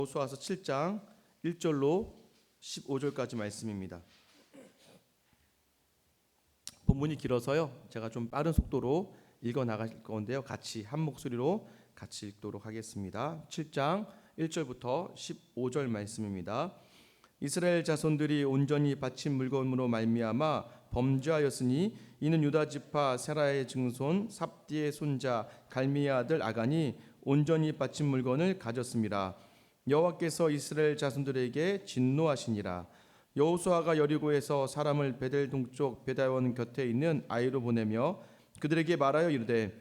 여호수아서 7장 1절로 15절까지 말씀입니다. 본문이 길어서요. 제가 좀 빠른 속도로 읽어 나갈 건데요. 같이 한 목소리로 같이 읽도록 하겠습니다. 7장 1절부터 15절 말씀입니다. 이스라엘 자손들이 온전히 바친 물건으로 말미암아 범죄하였으니 이는 유다 지파 세라의 증손 삽디의 손자 갈미의 아들 아간이 온전히 바친 물건을 가졌습니다. 여호와께서 이스라엘 자손들에게 진노하시니라. 여호수아가 여리고에서 사람을 베델 동쪽 베다원 곁에 있는 아이로 보내며 그들에게 말하여 이르되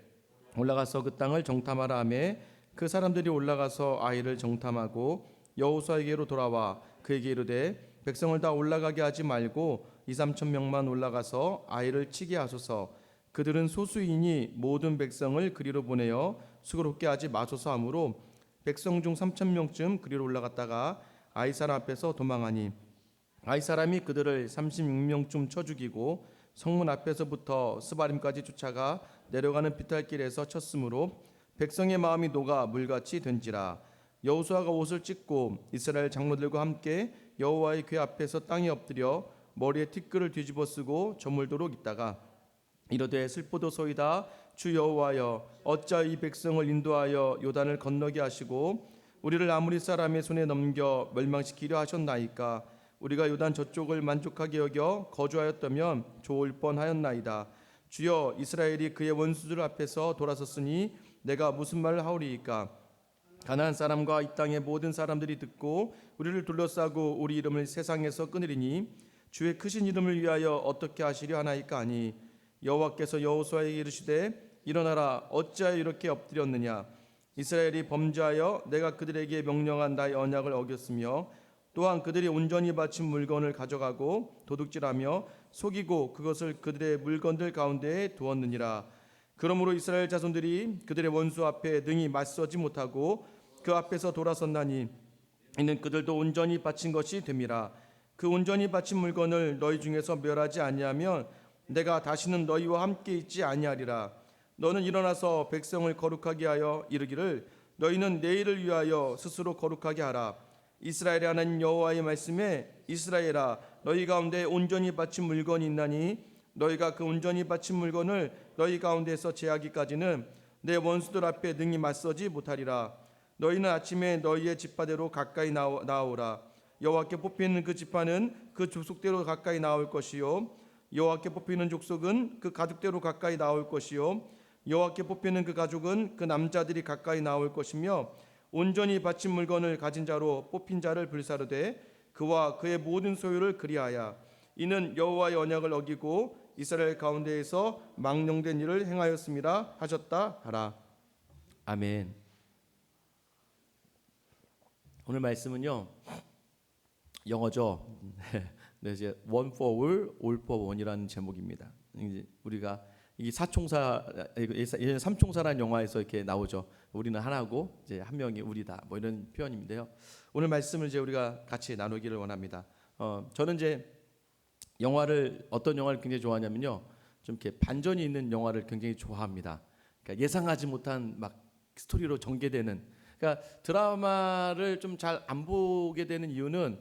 올라가서 그 땅을 정탐하라 하며 그 사람들이 올라가서 아이를 정탐하고 여호수아에게로 돌아와 그에게 이르되 백성을 다 올라가게 하지 말고 2-3천 명만 올라가서 아이를 치게 하소서. 그들은 소수이니 모든 백성을 그리로 보내어 수고롭게 하지 마소서 하므로 백성 중 3천 명쯤 그리로 올라갔다가 아이 사람 앞에서 도망하니 아이 사람이 그들을 36명쯤 쳐 죽이고 성문 앞에서부터 스바림까지 쫓아가 내려가는 비탈길에서 쳤으므로 백성의 마음이 녹아 물같이 된지라. 여호수아가 옷을 찢고 이스라엘 장로들과 함께 여호와의 궤 앞에서 땅에 엎드려 머리에 티끌을 뒤집어 쓰고 저물도록 있다가 이르되 슬프도소이다. 주 여호와여 어찌하여 이 백성을 인도하여 요단을 건너게 하시고 우리를 아무리 사람의 손에 넘겨 멸망시키려 하셨나이까. 우리가 요단 저쪽을 만족하게 여겨 거주하였다면 좋을 뻔하였나이다. 주여 이스라엘이 그의 원수들 앞에서 돌아섰으니 내가 무슨 말을 하오리이까. 가나안 사람과 이 땅의 모든 사람들이 듣고 우리를 둘러싸고 우리 이름을 세상에서 끊으리니 주의 크신 이름을 위하여 어떻게 하시려 하나이까 하니 여호와께서 여호수아에게 이르시되 일어나라. 어찌하여 이렇게 엎드렸느냐. 이스라엘이 범죄하여 내가 그들에게 명령한 나의 언약을 어겼으며 또한 그들이 온전히 바친 물건을 가져가고 도둑질하며 속이고 그것을 그들의 물건들 가운데에 두었느니라. 그러므로 이스라엘 자손들이 그들의 원수 앞에 능히 맞서지 못하고 그 앞에서 돌아섰나니 이는 그들도 온전히 바친 것이 됨이라. 그 온전히 바친 물건을 너희 중에서 멸하지 아니하면 내가 다시는 너희와 함께 있지 아니하리라. 너는 일어나서 백성을 거룩하게 하여 이르기를 너희는 내일을 위하여 스스로 거룩하게 하라. 이스라엘의 하나님 여호와의 말씀에 이스라엘아 너희 가운데 온전히 바친 물건이 있나니 너희가 그 온전히 바친 물건을 너희 가운데서 제하기까지는 내 원수들 앞에 능히 맞서지 못하리라. 너희는 아침에 너희의 지파대로 가까이 나오라. 여호와께 뽑히는 그 지파는 그 족속대로 가까이 나올 것이요 여호와께 뽑히는 족속은 그 가족대로 가까이 나올 것이요 여호와께 뽑히는 그 가족은 그 남자들이 가까이 나올 것이며 온전히 바친 물건을 가진 자로 뽑힌 자를 불사르되 그와 그의 모든 소유를 그리하여 이는 여호와의 언약을 어기고 이스라엘 가운데에서 망령된 일을 행하였음이라 하셨다 하라. 아멘. 오늘 말씀은요 영어죠. 네, 이제 One for all for one이라는 제목입니다. 이제 우리가 이 사총사, 삼총사라는 영화에서 이렇게 나오죠. 우리는 하나고 이제 한 명이 우리다. 뭐 이런 표현인데요. 오늘 말씀을 이제 우리가 같이 나누기를 원합니다. 저는 이제 어떤 영화를 굉장히 좋아하냐면요, 좀 이렇게 반전이 있는 영화를 굉장히 좋아합니다. 그러니까 예상하지 못한 막 스토리로 전개되는. 그러니까 드라마를 좀 잘 안 보게 되는 이유는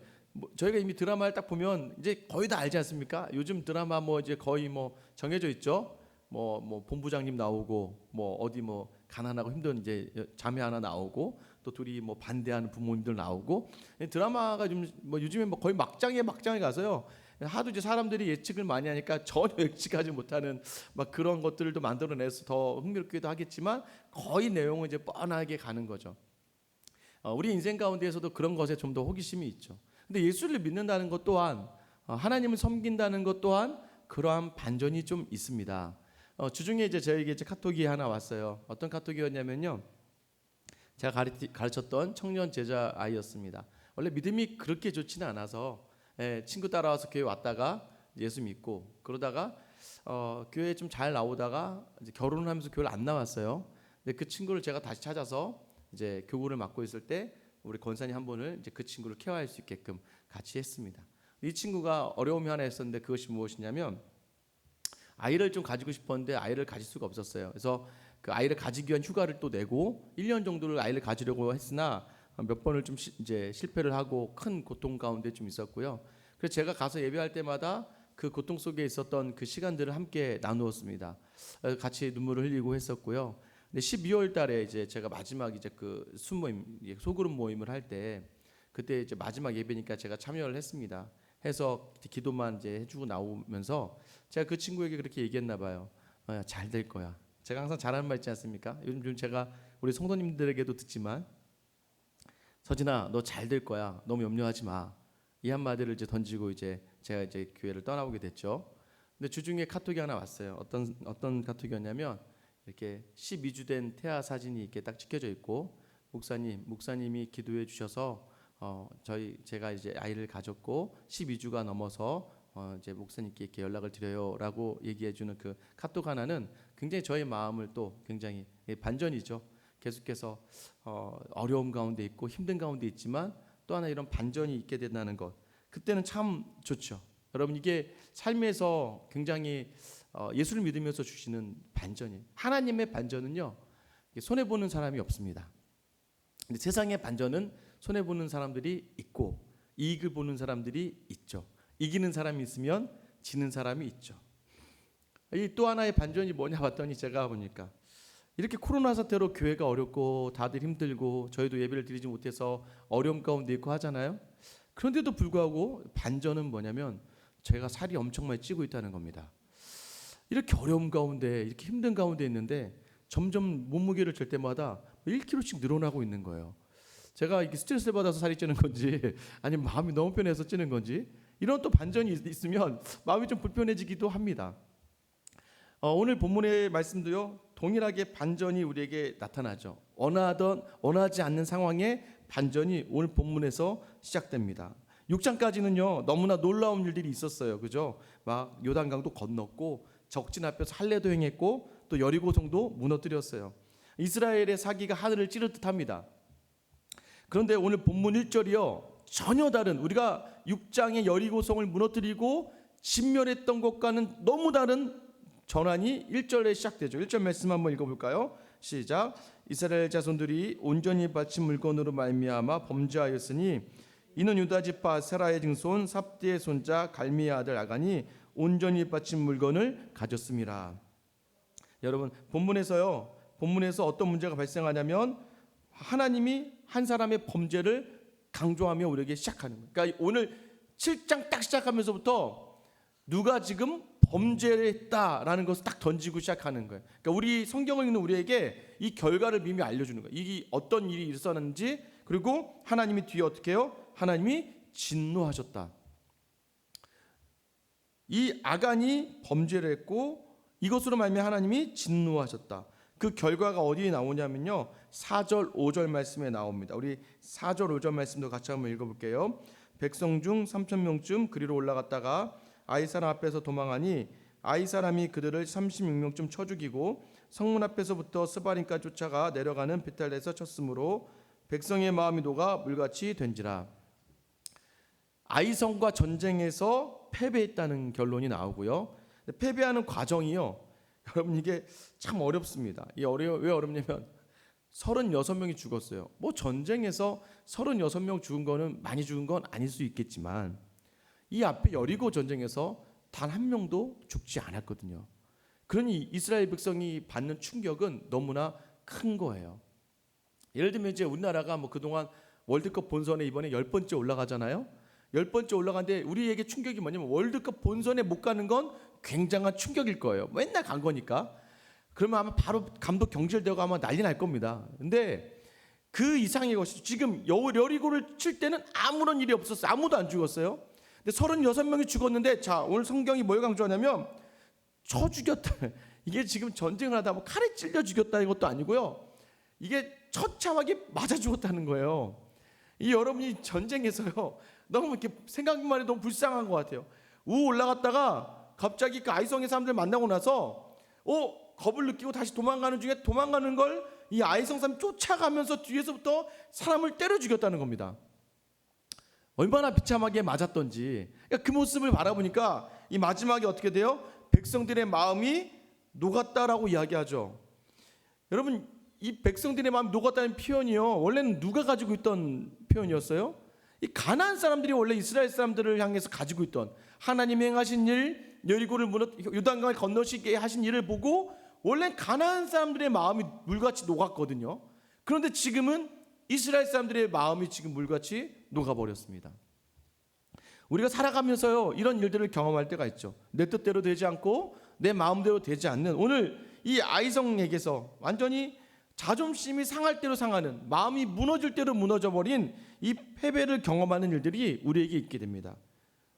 저희가 이미 드라마를 딱 보면 이제 거의 다 알지 않습니까? 요즘 드라마 뭐 이제 거의 뭐 정해져 있죠. 뭐 본부장님 나오고 뭐 어디 뭐 가난하고 힘든 이제 자매 하나 나오고 또 둘이 뭐 반대하는 부모님들 나오고 드라마가 좀 뭐 요즘에 뭐 거의 막장에 가서요. 하도 이제 사람들이 예측을 많이 하니까 전혀 예측하지 못하는 막 그런 것들도 만들어내서 더 흥미롭기도 하겠지만 거의 내용은 이제 뻔하게 가는 거죠. 우리 인생 가운데에서도 그런 것에 좀 더 호기심이 있죠. 근데 예수를 믿는다는 것 또한 하나님을 섬긴다는 것 또한 그러한 반전이 좀 있습니다. 주중에 이제 저에게 이제 카톡이 하나 왔어요. 어떤 카톡이었냐면요, 제가 가르쳤던 청년 제자 아이였습니다. 원래 믿음이 그렇게 좋지는 않아서 친구 따라와서 교회 왔다가 예수 믿고 그러다가 교회에 좀 잘 나오다가 이제 결혼을 하면서 교회를 안 나왔어요. 근데 그 친구를 제가 다시 찾아서 이제 교구를 맡고 있을 때 우리 권사님 한 분을 이제 그 친구를 케어할 수 있게끔 같이 했습니다. 이 친구가 어려움이 하나 있었는데 그것이 무엇이냐면 아이를 좀 가지고 싶었는데 아이를 가질 수가 없었어요. 그래서 그 아이를 가지기 위한 휴가를 또 내고 1년 정도를 아이를 가지려고 했으나 몇 번을 좀 이제 실패를 하고 큰 고통 가운데 좀 있었고요. 그래서 제가 가서 예배할 때마다 그 고통 속에 있었던 그 시간들을 함께 나누었습니다. 같이 눈물을 흘리고 했었고요. 근데 12월 달에 이제 제가 마지막 이제 그 순모임, 소그룹 모임을 할 때 그때 이제 마지막 예배니까 제가 참여를 했습니다. 해서 기도만 이제 해주고 나오면서 제가 그 친구에게 그렇게 얘기했나 봐요. 잘 될 거야. 제가 항상 잘하는 말 있지 않습니까? 요즘 제가 우리 성도님들에게도 듣지만, 서진아, 너 잘 될 거야. 너무 염려하지 마. 이 한마디를 이제 던지고 이제 제가 이제 교회를 떠나오게 됐죠. 근데 주중에 카톡이 하나 왔어요. 어떤 카톡이었냐면 이렇게 12주 된 태아 사진이 이렇게 딱 찍혀져 있고, 목사님이 기도해 주셔서 제가 이제 아이를 가졌고 12주가 넘어서 이제 목사님께 이렇게 연락을 드려요라고 얘기해 주는 그 카톡 하나는 굉장히 저의 마음을 또 굉장히 반전이죠. 계속해서 어려움 가운데 있고 힘든 가운데 있지만 또 하나 이런 반전이 있게 된다는 것, 그때는 참 좋죠. 여러분, 이게 삶에서 굉장히 예수를 믿으면서 주시는 반전이, 하나님의 반전은요 손해 보는 사람이 없습니다. 근데 세상의 반전은 손해 보는 사람들이 있고 이익을 보는 사람들이 있죠. 이기는 사람이 있으면 지는 사람이 있죠. 이 또 하나의 반전이 뭐냐 봤더니 제가 보니까 이렇게 코로나 사태로 교회가 어렵고 다들 힘들고 저희도 예배를 드리지 못해서 어려움 가운데 있고 하잖아요. 그런데도 불구하고 반전은 뭐냐면 제가 살이 엄청 많이 찌고 있다는 겁니다. 이렇게 어려움 가운데 이렇게 힘든 가운데 있는데 점점 몸무게를 잴 때마다 1kg씩 늘어나고 있는 거예요. 제가 이렇게 스트레스를 받아서 살이 찌는 건지 아니면 마음이 너무 편해서 찌는 건지, 이런 또 반전이 있으면 마음이 좀 불편해지기도 합니다. 오늘 본문의 말씀도요 동일하게 반전이 우리에게 나타나죠. 원하지 않는 상황의 반전이 오늘 본문에서 시작됩니다. 6장까지는요 너무나 놀라운 일들이 있었어요. 그죠? 막 요단강도 건넜고 적진 앞에서 할례도 행했고 또 여리고성도 무너뜨렸어요. 이스라엘의 사기가 하늘을 찌를 듯합니다. 그런데 오늘 본문 1절이요 전혀 다른, 우리가 6장의 여리고성을 무너뜨리고 진멸했던 것과는 너무 다른 전환이 1절에 시작되죠. 1절 말씀 한번 읽어볼까요? 시작. 이스라엘 자손들이 온전히 바친 물건으로 말미암아 범죄하였으니 이는 유다 지파 세라의 증손 삽디의 손자 갈미의 아들 아간이 온전히 바친 물건을 가졌음이라. 여러분, 본문에서 어떤 문제가 발생하냐면 하나님이 한 사람의 범죄를 강조하며 우리에게 시작하는 거예요. 그러니까 오늘 7장 딱 시작하면서부터 누가 지금 범죄를 했다라는 것을 딱 던지고 시작하는 거예요. 그러니까 우리 성경을 읽는 우리에게 이 결과를 미리 알려주는 거예요. 이게 어떤 일이 있었는지, 그리고 하나님이 뒤에 어떻게 해요? 하나님이 진노하셨다. 이 아간이 범죄를 했고 이것으로 말미암아 하나님이 진노하셨다. 그 결과가 어디에 나오냐면요 4절 5절 말씀에 나옵니다. 우리 4절 5절 말씀도 같이 한번 읽어볼게요. 백성 중 3,000명쯤 그리로 올라갔다가 아이 사람 앞에서 도망하니 아이 사람이 그들을 36명쯤 쳐 죽이고 성문 앞에서부터 스바림까지 쫓아가 내려가는 베탈에서 쳤으므로 백성의 마음이 녹아 물같이 된지라. 아이성과 전쟁에서 패배했다는 결론이 나오고요. 패배하는 과정이요 여러분 이게 참 어렵습니다. 왜 어렵냐면 36명이 죽었어요. 뭐 전쟁에서 36명 죽은 거는 많이 죽은 건 아닐 수 있겠지만 이 앞에 여리고 전쟁에서 단 한 명도 죽지 않았거든요. 그러니 이스라엘 백성이 받는 충격은 너무나 큰 거예요. 예를 들면 이제 우리나라가 뭐 그동안 월드컵 본선에 이번에 10번째 올라가잖아요. 10번째 올라가는데 우리에게 충격이 뭐냐면 월드컵 본선에 못 가는 건 굉장한 충격일 거예요. 맨날 간 거니까. 그러면 아마 바로 감독 경질되고 아마 난리 날 겁니다. 근데 그 이상의 것이 지금 여리고를 칠 때는 아무런 일이 없었어요. 아무도 안 죽었어요. 근데 36명이 죽었는데 자 오늘 성경이 뭘 강조하냐면 쳐 죽였다. 이게 지금 전쟁을 하다 뭐 칼에 찔려 죽였다는 것도 아니고요. 이게 처참하게 맞아 죽었다는 거예요. 이 여러분이 전쟁에서요 너무 이렇게 생각만 해도 너무 불쌍한 것 같아요. 올라갔다가 갑자기 그 아이성의 사람들 만나고 나서 겁을 느끼고 다시 도망가는 중에 도망가는 걸 이 아이성 사람 쫓아가면서 뒤에서부터 사람을 때려 죽였다는 겁니다. 얼마나 비참하게 맞았던지. 그러니까 그 모습을 바라보니까 이 마지막에 어떻게 돼요? 백성들의 마음이 녹았다라고 이야기하죠. 여러분 이 백성들의 마음이 녹았다는 표현이요, 원래는 누가 가지고 있던 표현이었어요? 이 가나안 사람들이 원래 이스라엘 사람들을 향해서 가지고 있던, 하나님이 행하신 일, 여리고를 요단강을 건너시게 하신 일을 보고 원래 가나안 사람들의 마음이 물같이 녹았거든요. 그런데 지금은 이스라엘 사람들의 마음이 지금 물같이 녹아버렸습니다. 우리가 살아가면서요, 이런 일들을 경험할 때가 있죠. 내 뜻대로 되지 않고 내 마음대로 되지 않는, 오늘 이 아이성에게서 완전히 자존심이 상할 대로 상하는, 마음이 무너질 대로 무너져버린 이 패배를 경험하는 일들이 우리에게 있게 됩니다.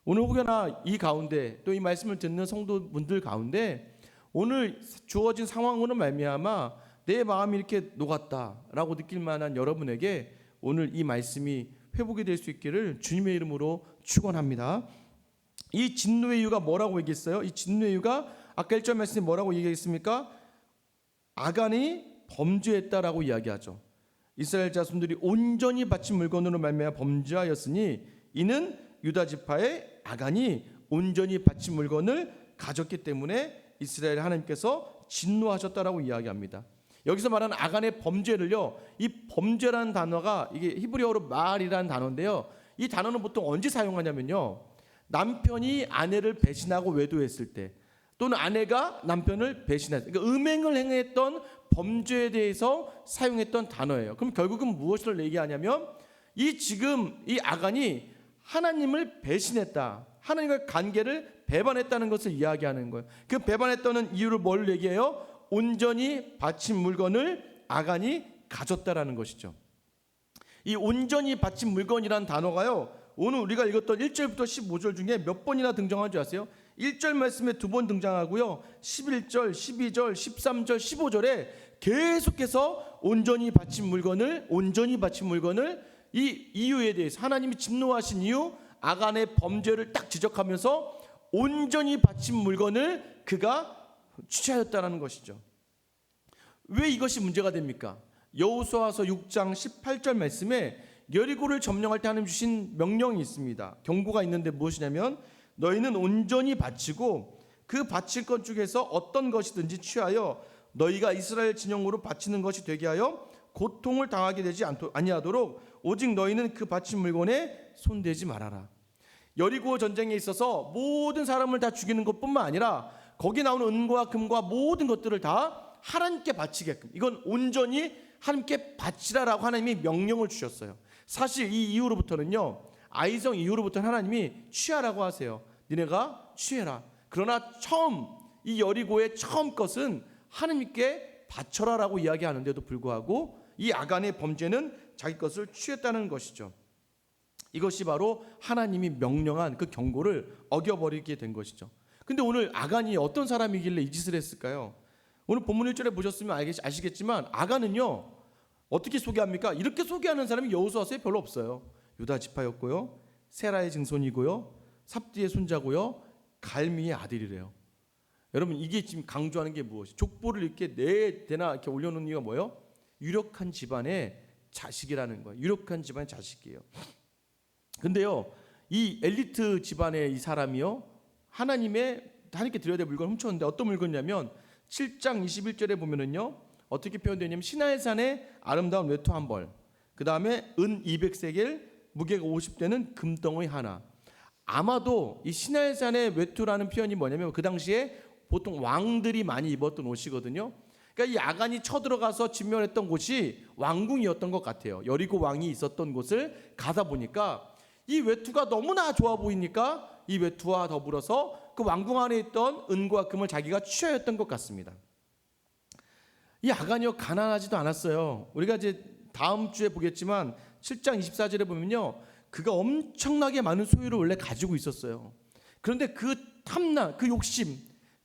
오늘 혹여나 이 가운데 또 이 말씀을 듣는 성도분들 가운데 오늘 주어진 상황으로 말미암아 내 마음이 이렇게 녹았다라고 느낄 만한 여러분에게 오늘 이 말씀이 회복이 될 수 있기를 주님의 이름으로 축원합니다. 이 진노의 이유가 뭐라고 얘기했어요? 이 진노의 이유가 아까 1절 말씀에 뭐라고 얘기했습니까? 아간이 범죄했다라고 이야기하죠. 이스라엘 자손들이 온전히 바친 물건으로 말미암아 범죄하였으니 이는 유다 지파의 아간이 온전히 바친 물건을 가졌기 때문에 이스라엘 하나님께서 진노하셨다라고 이야기합니다. 여기서 말하는 아간의 범죄를요, 이 범죄라는 단어가 이게 히브리어로 말이라는 단어인데요, 이 단어는 보통 언제 사용하냐면요, 남편이 아내를 배신하고 외도했을 때, 또는 아내가 남편을 배신했을 때, 그러니까 음행을 행했던 범죄에 대해서 사용했던 단어예요. 그럼 결국은 무엇을 얘기하냐면 지금 이 아간이 하나님을 배신했다, 하나님과의 관계를 배반했다는 것을 이야기하는 거예요. 그 배반했다는 이유를 뭘 얘기해요? 온전히 바친 물건을 아간이 가졌다라는 것이죠. 이 온전히 바친 물건이라는 단어가요, 오늘 우리가 읽었던 1절부터 15절 중에 몇 번이나 등장한 줄 아세요? 1절 말씀에 2번 등장하고요, 11절, 12절, 13절, 15절에 계속해서 온전히 바친 물건을 이 이유에 대해서, 하나님이 진노하신 이유, 아간의 범죄를 딱 지적하면서 온전히 바친 물건을 그가 취하였다는 것이죠. 왜 이것이 문제가 됩니까? 여호수아서 6장 18절 말씀에 여리고를 점령할 때 하나님 주신 명령이 있습니다. 경고가 있는데 무엇이냐면 너희는 온전히 바치고 그 바칠 것 중에서 어떤 것이든지 취하여 너희가 이스라엘 진영으로 바치는 것이 되게 하여 고통을 당하게 되지 아니하도록 오직 너희는 그 바친 물건에 손대지 말아라. 여리고 전쟁에 있어서 모든 사람을 다 죽이는 것뿐만 아니라 거기 나오는 은과 금과 모든 것들을 다 하나님께 바치게끔, 이건 온전히 하나님께 바치라라고 하나님이 명령을 주셨어요. 사실 이 이후로부터는요, 아이성 이후로부터는 하나님이 취하라고 하세요. 니네가 취해라. 그러나 처음 이 여리고의 처음 것은 하나님께 바쳐라라고 이야기하는데도 불구하고 이 아간의 범죄는 자기 것을 취했다는 것이죠. 이것이 바로 하나님이 명령한 그 경고를 어겨버리게 된 것이죠. 근데 오늘 아간이 어떤 사람이길래 이 짓을 했을까요? 오늘 본문 1절에 보셨으면 아시겠지만 아간은요, 어떻게 소개합니까? 이렇게 소개하는 사람이 여호수아서에 별로 없어요. 유다 지파였고요, 세라의 증손이고요, 삽디의 손자고요, 갈미의 아들이래요. 여러분, 이게 지금 강조하는 게 무엇이? 족보를 이렇게 네 대나 이렇게 올려놓은 이유가 뭐예요? 유력한 집안의 자식이라는 거예요. 유력한 집안의 자식이에요. 근데요, 이 엘리트 집안의 이 사람이요, 하나님께 드려야 될 물건을 훔쳤는데 어떤 물건이냐면 7장 21절에 보면은요, 어떻게 표현되냐면 시나이산의 아름다운 외투 한 벌, 그 다음에 은 200세겔, 무게가 50되는 금덩어리 하나. 아마도 이 시나이산의 외투라는 표현이 뭐냐면 그 당시에 보통 왕들이 많이 입었던 옷이거든요. 그러니까 이 아간이 쳐들어가서 진멸했던 곳이 왕궁이었던 것 같아요. 여리고 왕이 있었던 곳을 가다 보니까 이 외투가 너무나 좋아 보이니까 이 외투와 더불어서 그 왕궁 안에 있던 은과 금을 자기가 취하였던 것 같습니다. 이 아간이요, 가난하지도 않았어요. 우리가 이제 다음 주에 보겠지만 7장 24절에 보면요, 그가 엄청나게 많은 소유를 원래 가지고 있었어요. 그런데 그 탐나, 그 욕심,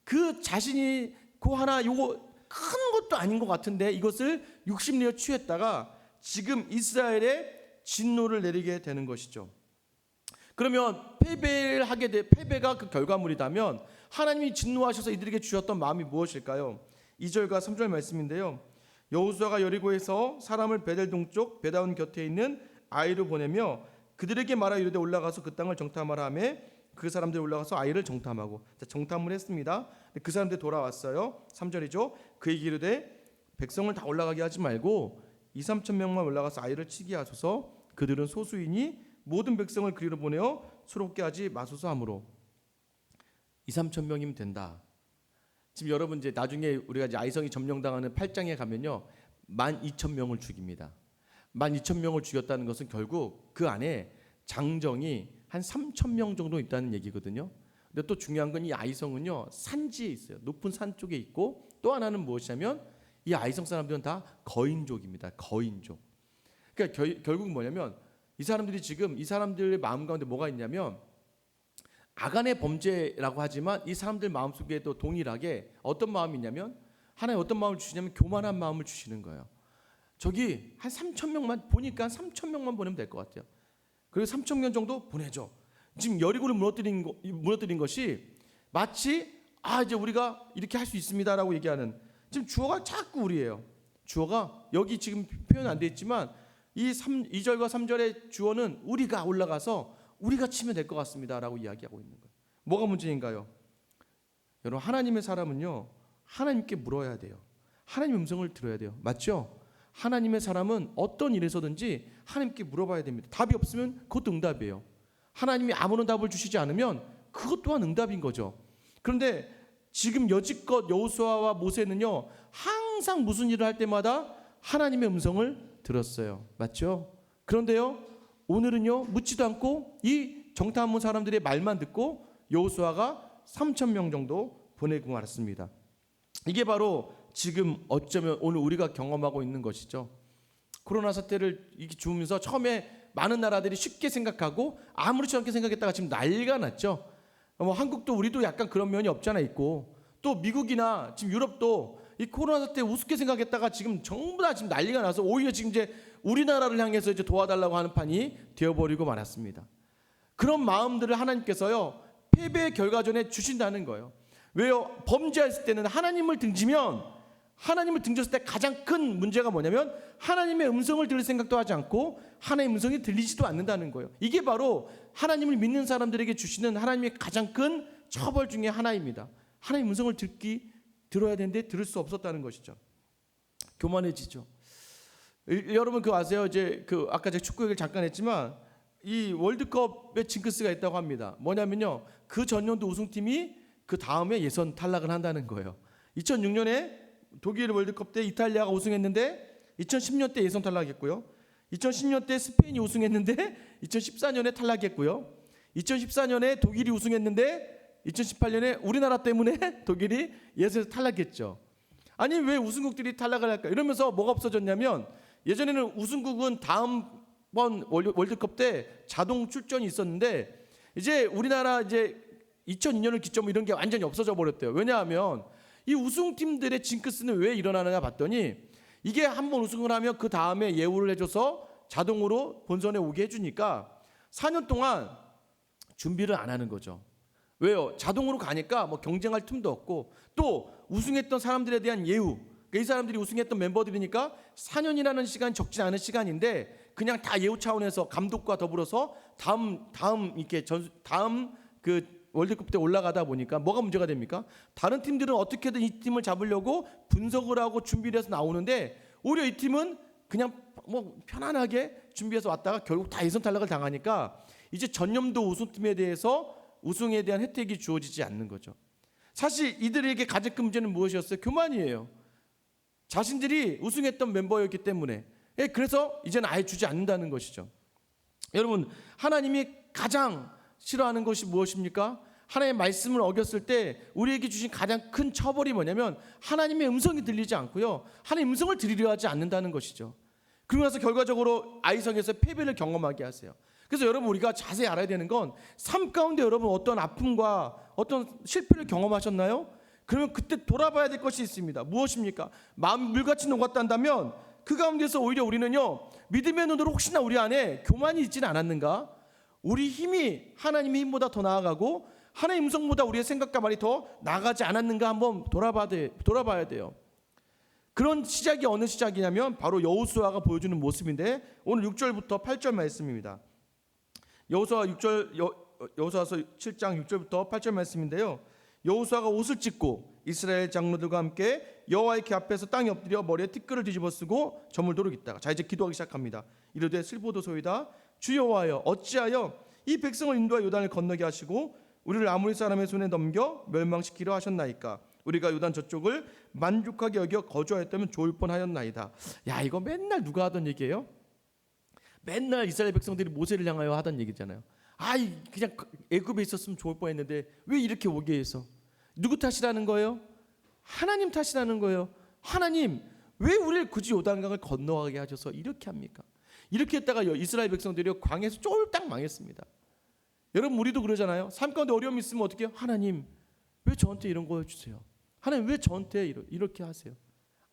그 자신이 그 하나 요거 큰 것도 아닌 것 같은데 이것을 욕심내어 취했다가 지금 이스라엘에 진노를 내리게 되는 것이죠. 그러면 패배가 그 결과물이라면 하나님이 진노하셔서 이들에게 주셨던 마음이 무엇일까요? 2절과 3절 말씀인데요, 여호수아가 여리고에서 사람을 베델 동쪽 베다운 곁에 있는 아이를 보내며 그들에게 말하 이르되 올라가서 그 땅을 정탐하라 하며 그 사람들이 올라가서 아이를 정탐하고, 정탐을 했습니다. 그 사람들이 돌아왔어요. 3절이죠. 그에게 이르되 백성을 다 올라가게 하지 말고 2-3천 명만 올라가서 아이를 치게 하소서. 그들은 소수이니 모든 백성을 그리로 보내어 수롭게 하지 마소서 하므로. 2-3천 명이면 된다. 지금 여러분 이제 나중에 우리가 이제 아이성이 점령당하는 8장에 가면요 12,000명을 죽입니다. 12,000명을 죽였다는 것은 결국 그 안에 장정이 한 3,000명 정도 있다는 얘기거든요. 근데 또 중요한 건 이 아이성은요 산지에 있어요. 높은 산 쪽에 있고, 또 하나는 무엇이냐면 이 아이성 사람들은 다 거인족입니다. 거인족. 그러니까 결국 뭐냐면 이 사람들이 지금 이 사람들의 마음 가운데 뭐가 있냐면 아간의 범죄라고 하지만 이 사람들 마음속에도 동일하게 어떤 마음이 있냐면 하나님 어떤 마음을 주시냐면 교만한 마음을 주시는 거예요. 저기 한 3,000명만 보니까 3,000명만 보내면 될 것 같아요. 그리고 3,000명 정도 보내줘. 지금 여리고를 무너뜨린 것이 마치 이제 우리가 이렇게 할 수 있습니다라고 얘기하는, 지금 주어가 자꾸 우리예요. 주어가 여기 지금 표현 안 돼 있지만 이 2절과 3절의 주어는 우리가 올라가서 우리가 치면 될 것 같습니다라고 이야기하고 있는 거예요. 뭐가 문제인가요? 여러분, 하나님의 사람은요 하나님께 물어야 돼요. 하나님의 음성을 들어야 돼요. 맞죠? 하나님의 사람은 어떤 일에서든지 하나님께 물어봐야 됩니다. 답이 없으면 그것도 응답이에요. 하나님이 아무런 답을 주시지 않으면 그것 또한 응답인 거죠. 그런데 지금 여지껏 여호수아와 모세는요 항상 무슨 일을 할 때마다 하나님의 음성을 들었어요. 맞죠? 그런데요 오늘은요 묻지도 않고 이 정탐한 사람들의 말만 듣고 여호수아가 3,000명 정도 보내고 말았습니다. 이게 바로 지금 어쩌면 오늘 우리가 경험하고 있는 것이죠. 코로나 사태를 주면서 처음에 많은 나라들이 쉽게 생각하고 아무렇지 않게 생각했다가 지금 난리가 났죠. 한국도 우리도 약간 그런 면이 없잖아 있고, 또 미국이나 지금 유럽도 이 코로나 사태 우습게 생각했다가 지금 전부 다 지금 난리가 나서 오히려 지금 이제 우리나라를 향해서 이제 도와달라고 하는 판이 되어버리고 말았습니다. 그런 마음들을 하나님께서요 패배의 결과전에 주신다는 거예요. 왜요? 범죄했을 때는 하나님을 등졌을 때 가장 큰 문제가 뭐냐면 하나님의 음성을 들을 생각도 하지 않고 하나님의 음성이 들리지도 않는다는 거예요. 이게 바로 하나님을 믿는 사람들에게 주시는 하나님의 가장 큰 처벌 중에 하나입니다. 하나님의 음성을 들어야 되는데 들을 수 없었다는 것이죠. 교만해지죠. 여러분 그거 아세요? 이제 아까 제가 축구 얘기를 잠깐 했지만 이 월드컵에 징크스가 있다고 합니다. 뭐냐면요 그 전년도 우승팀이 그 다음에 예선 탈락을 한다는 거예요. 2006년에 독일 월드컵 때 이탈리아가 우승했는데 2010년 때 예선 탈락했고요. 2010년 때 스페인이 우승했는데 2014년에 탈락했고요. 2014년에 독일이 우승했는데 2018년에 우리나라 때문에 독일이 예선에서 탈락했죠. 아니 왜 우승국들이 탈락을 할까? 이러면서 뭐가 없어졌냐면 예전에는 우승국은 다음번 월드컵 때 자동 출전이 있었는데 이제 우리나라 이제 2002년을 기점으로 이런 게 완전히 없어져 버렸대요. 왜냐하면 이 우승팀들의 징크스는 왜 일어나느냐 봤더니 이게 한번 우승을 하면 그 다음에 예우를 해줘서 자동으로 본선에 오게 해주니까 4년 동안 준비를 안 하는 거죠. 왜요? 자동으로 가니까 뭐 경쟁할 틈도 없고 또 우승했던 사람들에 대한 예우, 이 사람들이 우승했던 멤버들이니까 4년이라는 시간이 적지 않은 시간인데 그냥 다 예우 차원에서 감독과 더불어서 다음 그 월드컵 때 올라가다 보니까 뭐가 문제가 됩니까? 다른 팀들은 어떻게든 이 팀을 잡으려고 분석을 하고 준비를 해서 나오는데 오히려 이 팀은 그냥 뭐 편안하게 준비해서 왔다가 결국 다 예선 탈락을 당하니까 이제 전년도 우승팀에 대해서 우승에 대한 혜택이 주어지지 않는 거죠. 사실 이들에게 가장 큰 문제는 무엇이었어요? 교만이에요. 자신들이 우승했던 멤버였기 때문에. 그래서 이제는 아예 주지 않는다는 것이죠. 여러분, 하나님이 가장 싫어하는 것이 무엇입니까? 하나님의 말씀을 어겼을 때 우리에게 주신 가장 큰 처벌이 뭐냐면 하나님의 음성이 들리지 않고요, 하나님의 음성을 들으려 하지 않는다는 것이죠. 그러고 나서 결과적으로 아이성에서 패배를 경험하게 하세요. 그래서 여러분 우리가 자세히 알아야 되는 건 삶 가운데 여러분 어떤 아픔과 어떤 실패를 경험하셨나요? 그러면 그때 돌아봐야 될 것이 있습니다. 무엇입니까? 마음이 물같이 녹았단다면 그 가운데서 오히려 우리는요 믿음의 눈으로 혹시나 우리 안에 교만이 있지는 않았는가? 우리 힘이 하나님의 힘보다 더 나아가고 하나님의 음성보다 우리의 생각과 말이 더 나아가지 않았는가 한번 돌아봐야 돼요. 그런 시작이 어느 시작이냐면 바로 여호수아가 보여주는 모습인데 오늘 6절부터 8절 말씀입니다. 여호수아서 7장 6절부터 8절 말씀인데요. 여호수아가 옷을 찢고 이스라엘 장로들과 함께 여호와의 궤 앞에서 땅에 엎드려 머리에 티끌을 뒤집어 쓰고 저물도록 있다가 자 이제 기도하기 시작합니다. 이르되 슬포도소이다 주 여호와여 어찌하여 이 백성을 인도하여 요단을 건너게 하시고 우리를 아모리 사람의 손에 넘겨 멸망시키려 하셨나이까. 우리가 요단 저쪽을 만족하게 여겨 거주하였다면 좋을 뻔하였나이다. 야 이거 맨날 누가 하던 얘기예요? 맨날 이스라엘 백성들이 모세를 향하여 하던 얘기잖아요. 아이 그냥 애굽에 있었으면 좋을 뻔했는데 왜 이렇게 오게 해서. 누구 탓이라는 거예요? 하나님 탓이라는 거예요. 하나님 왜 우리를 굳이 요단강을 건너가게 하셔서 이렇게 합니까? 이렇게 했다가 이스라엘 백성들이 광야에서 쫄딱 망했습니다. 여러분 우리도 그러잖아요. 삶 가운데 어려움이 있으면 어떻게 해요? 하나님 왜 저한테 이런 거 해주세요? 하나님 왜 저한테 이렇게 하세요?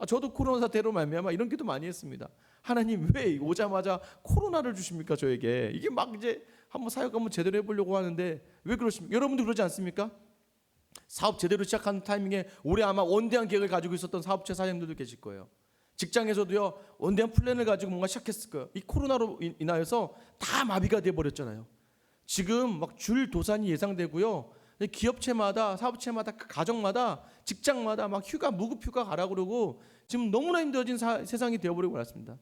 저도 코로나 사태로 말미암아 이런 기도 많이 했습니다. 하나님 왜 오자마자 코로나를 주십니까 저에게? 이게 막 이제 한번 사역 한번 제대로 해보려고 하는데 왜 그러십니까? 여러분도 그러지 않습니까? 사업 제대로 시작하는 타이밍에 올해 아마 원대한 계획을 가지고 있었던 사업체 사장님들도 계실 거예요. 직장에서도요 원대한 플랜을 가지고 뭔가 시작했을 거예요. 이 코로나로 인하여서 다 마비가 돼버렸잖아요. 지금 막 줄 도산이 예상되고요. 기업체마다 사업체마다 가정마다 직장마다 막 휴가 무급 휴가 가라고 그러고 지금 너무나 힘들어진 세상이 되어버리고 말았습니다.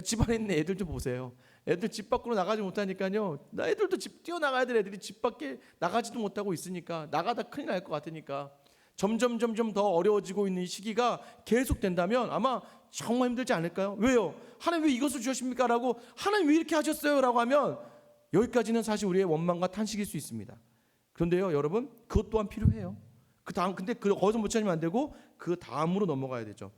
집안에 있는 애들 좀 보세요. 애들 집 밖으로 나가지 못하니까요. 애들도 집 뛰어나가야 될 애들이 집 밖에 나가지도 못하고 있으니까 나가다 큰일 날 것 같으니까 점점 더 어려워지고 있는 이 시기가 계속된다면 아마 정말 힘들지 않을까요? 왜요? 하나님 왜 이것을 주셨습니까? 라고 하나님 왜 이렇게 하셨어요? 라고 하면 여기까지는 사실 우리의 원망과 탄식일 수 있습니다. 그런데요 여러분 그것 또한 필요해요. 그 다음 근데 거기서 못 찾으면 안 되고 그 다음으로 넘어가야 되죠.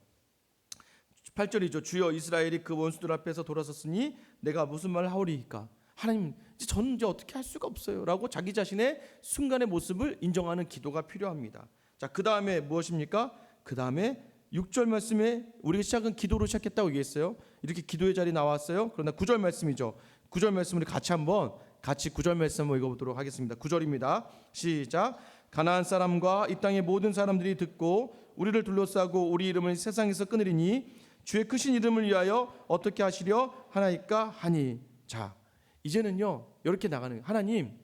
8절이죠. 주여 이스라엘이 그 원수들 앞에서 돌아섰으니 내가 무슨 말을 하오리이까. 하나님 저는 이제 어떻게 할 수가 없어요 라고 자기 자신의 순간의 모습을 인정하는 기도가 필요합니다. 자, 그 다음에 무엇입니까? 그 다음에 6절 말씀에 우리가 시작은 기도로 시작했다고 얘기했어요. 이렇게 기도의 자리 나왔어요. 그러나 9절 말씀이죠. 9절 말씀을 같이 9절 말씀 한번 읽어보도록 하겠습니다. 9절입니다. 시작. 가나안 사람과 이 땅의 모든 사람들이 듣고 우리를 둘러싸고 우리 이름을 세상에서 끊으리니 주의 크신 이름을 위하여 어떻게 하시려 하나이까 하니. 자 이제는요 이렇게 나가는 거예요. 하나님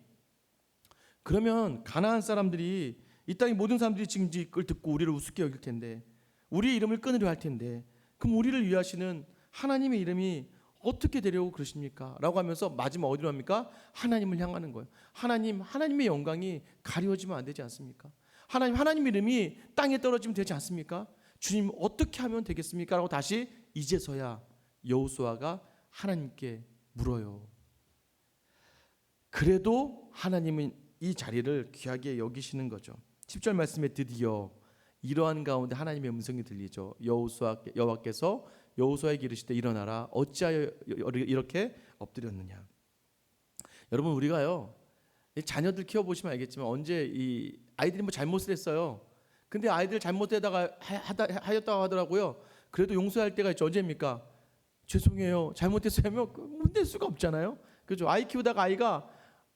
그러면 가나안 사람들이 이 땅의 모든 사람들이 지금 이걸 듣고 우리를 우습게 여길 텐데 우리의 이름을 끊으려 할 텐데 그럼 우리를 위하시는 하나님의 이름이 어떻게 되려고 그러십니까? 라고 하면서 마지막 어디로 합니까? 하나님을 향하는 거예요. 하나님의 영광이 가려지면 안 되지 않습니까? 하나님 이름이 땅에 떨어지면 되지 않습니까? 주님 어떻게 하면 되겠습니까? 라고 다시 이제서야 여호수아가 하나님께 물어요. 그래도 하나님은 이 자리를 귀하게 여기시는 거죠. 10절 말씀에 드디어 이러한 가운데 하나님의 음성이 들리죠. 여호와께서 여호수아에게 이르시되 일어나라 어찌하여 이렇게 엎드렸느냐. 여러분 우리가요 자녀들 키워보시면 알겠지만 언제 이 아이들이 뭐 잘못을 했어요. 근데 아이들 잘못하다가 하였다고 하더라고요. 그래도 용서할 때가 있죠. 언제입니까? 죄송해요 잘못했어요 하면 혼낼 수가 없잖아요. 그죠? 아이 키우다가 아이가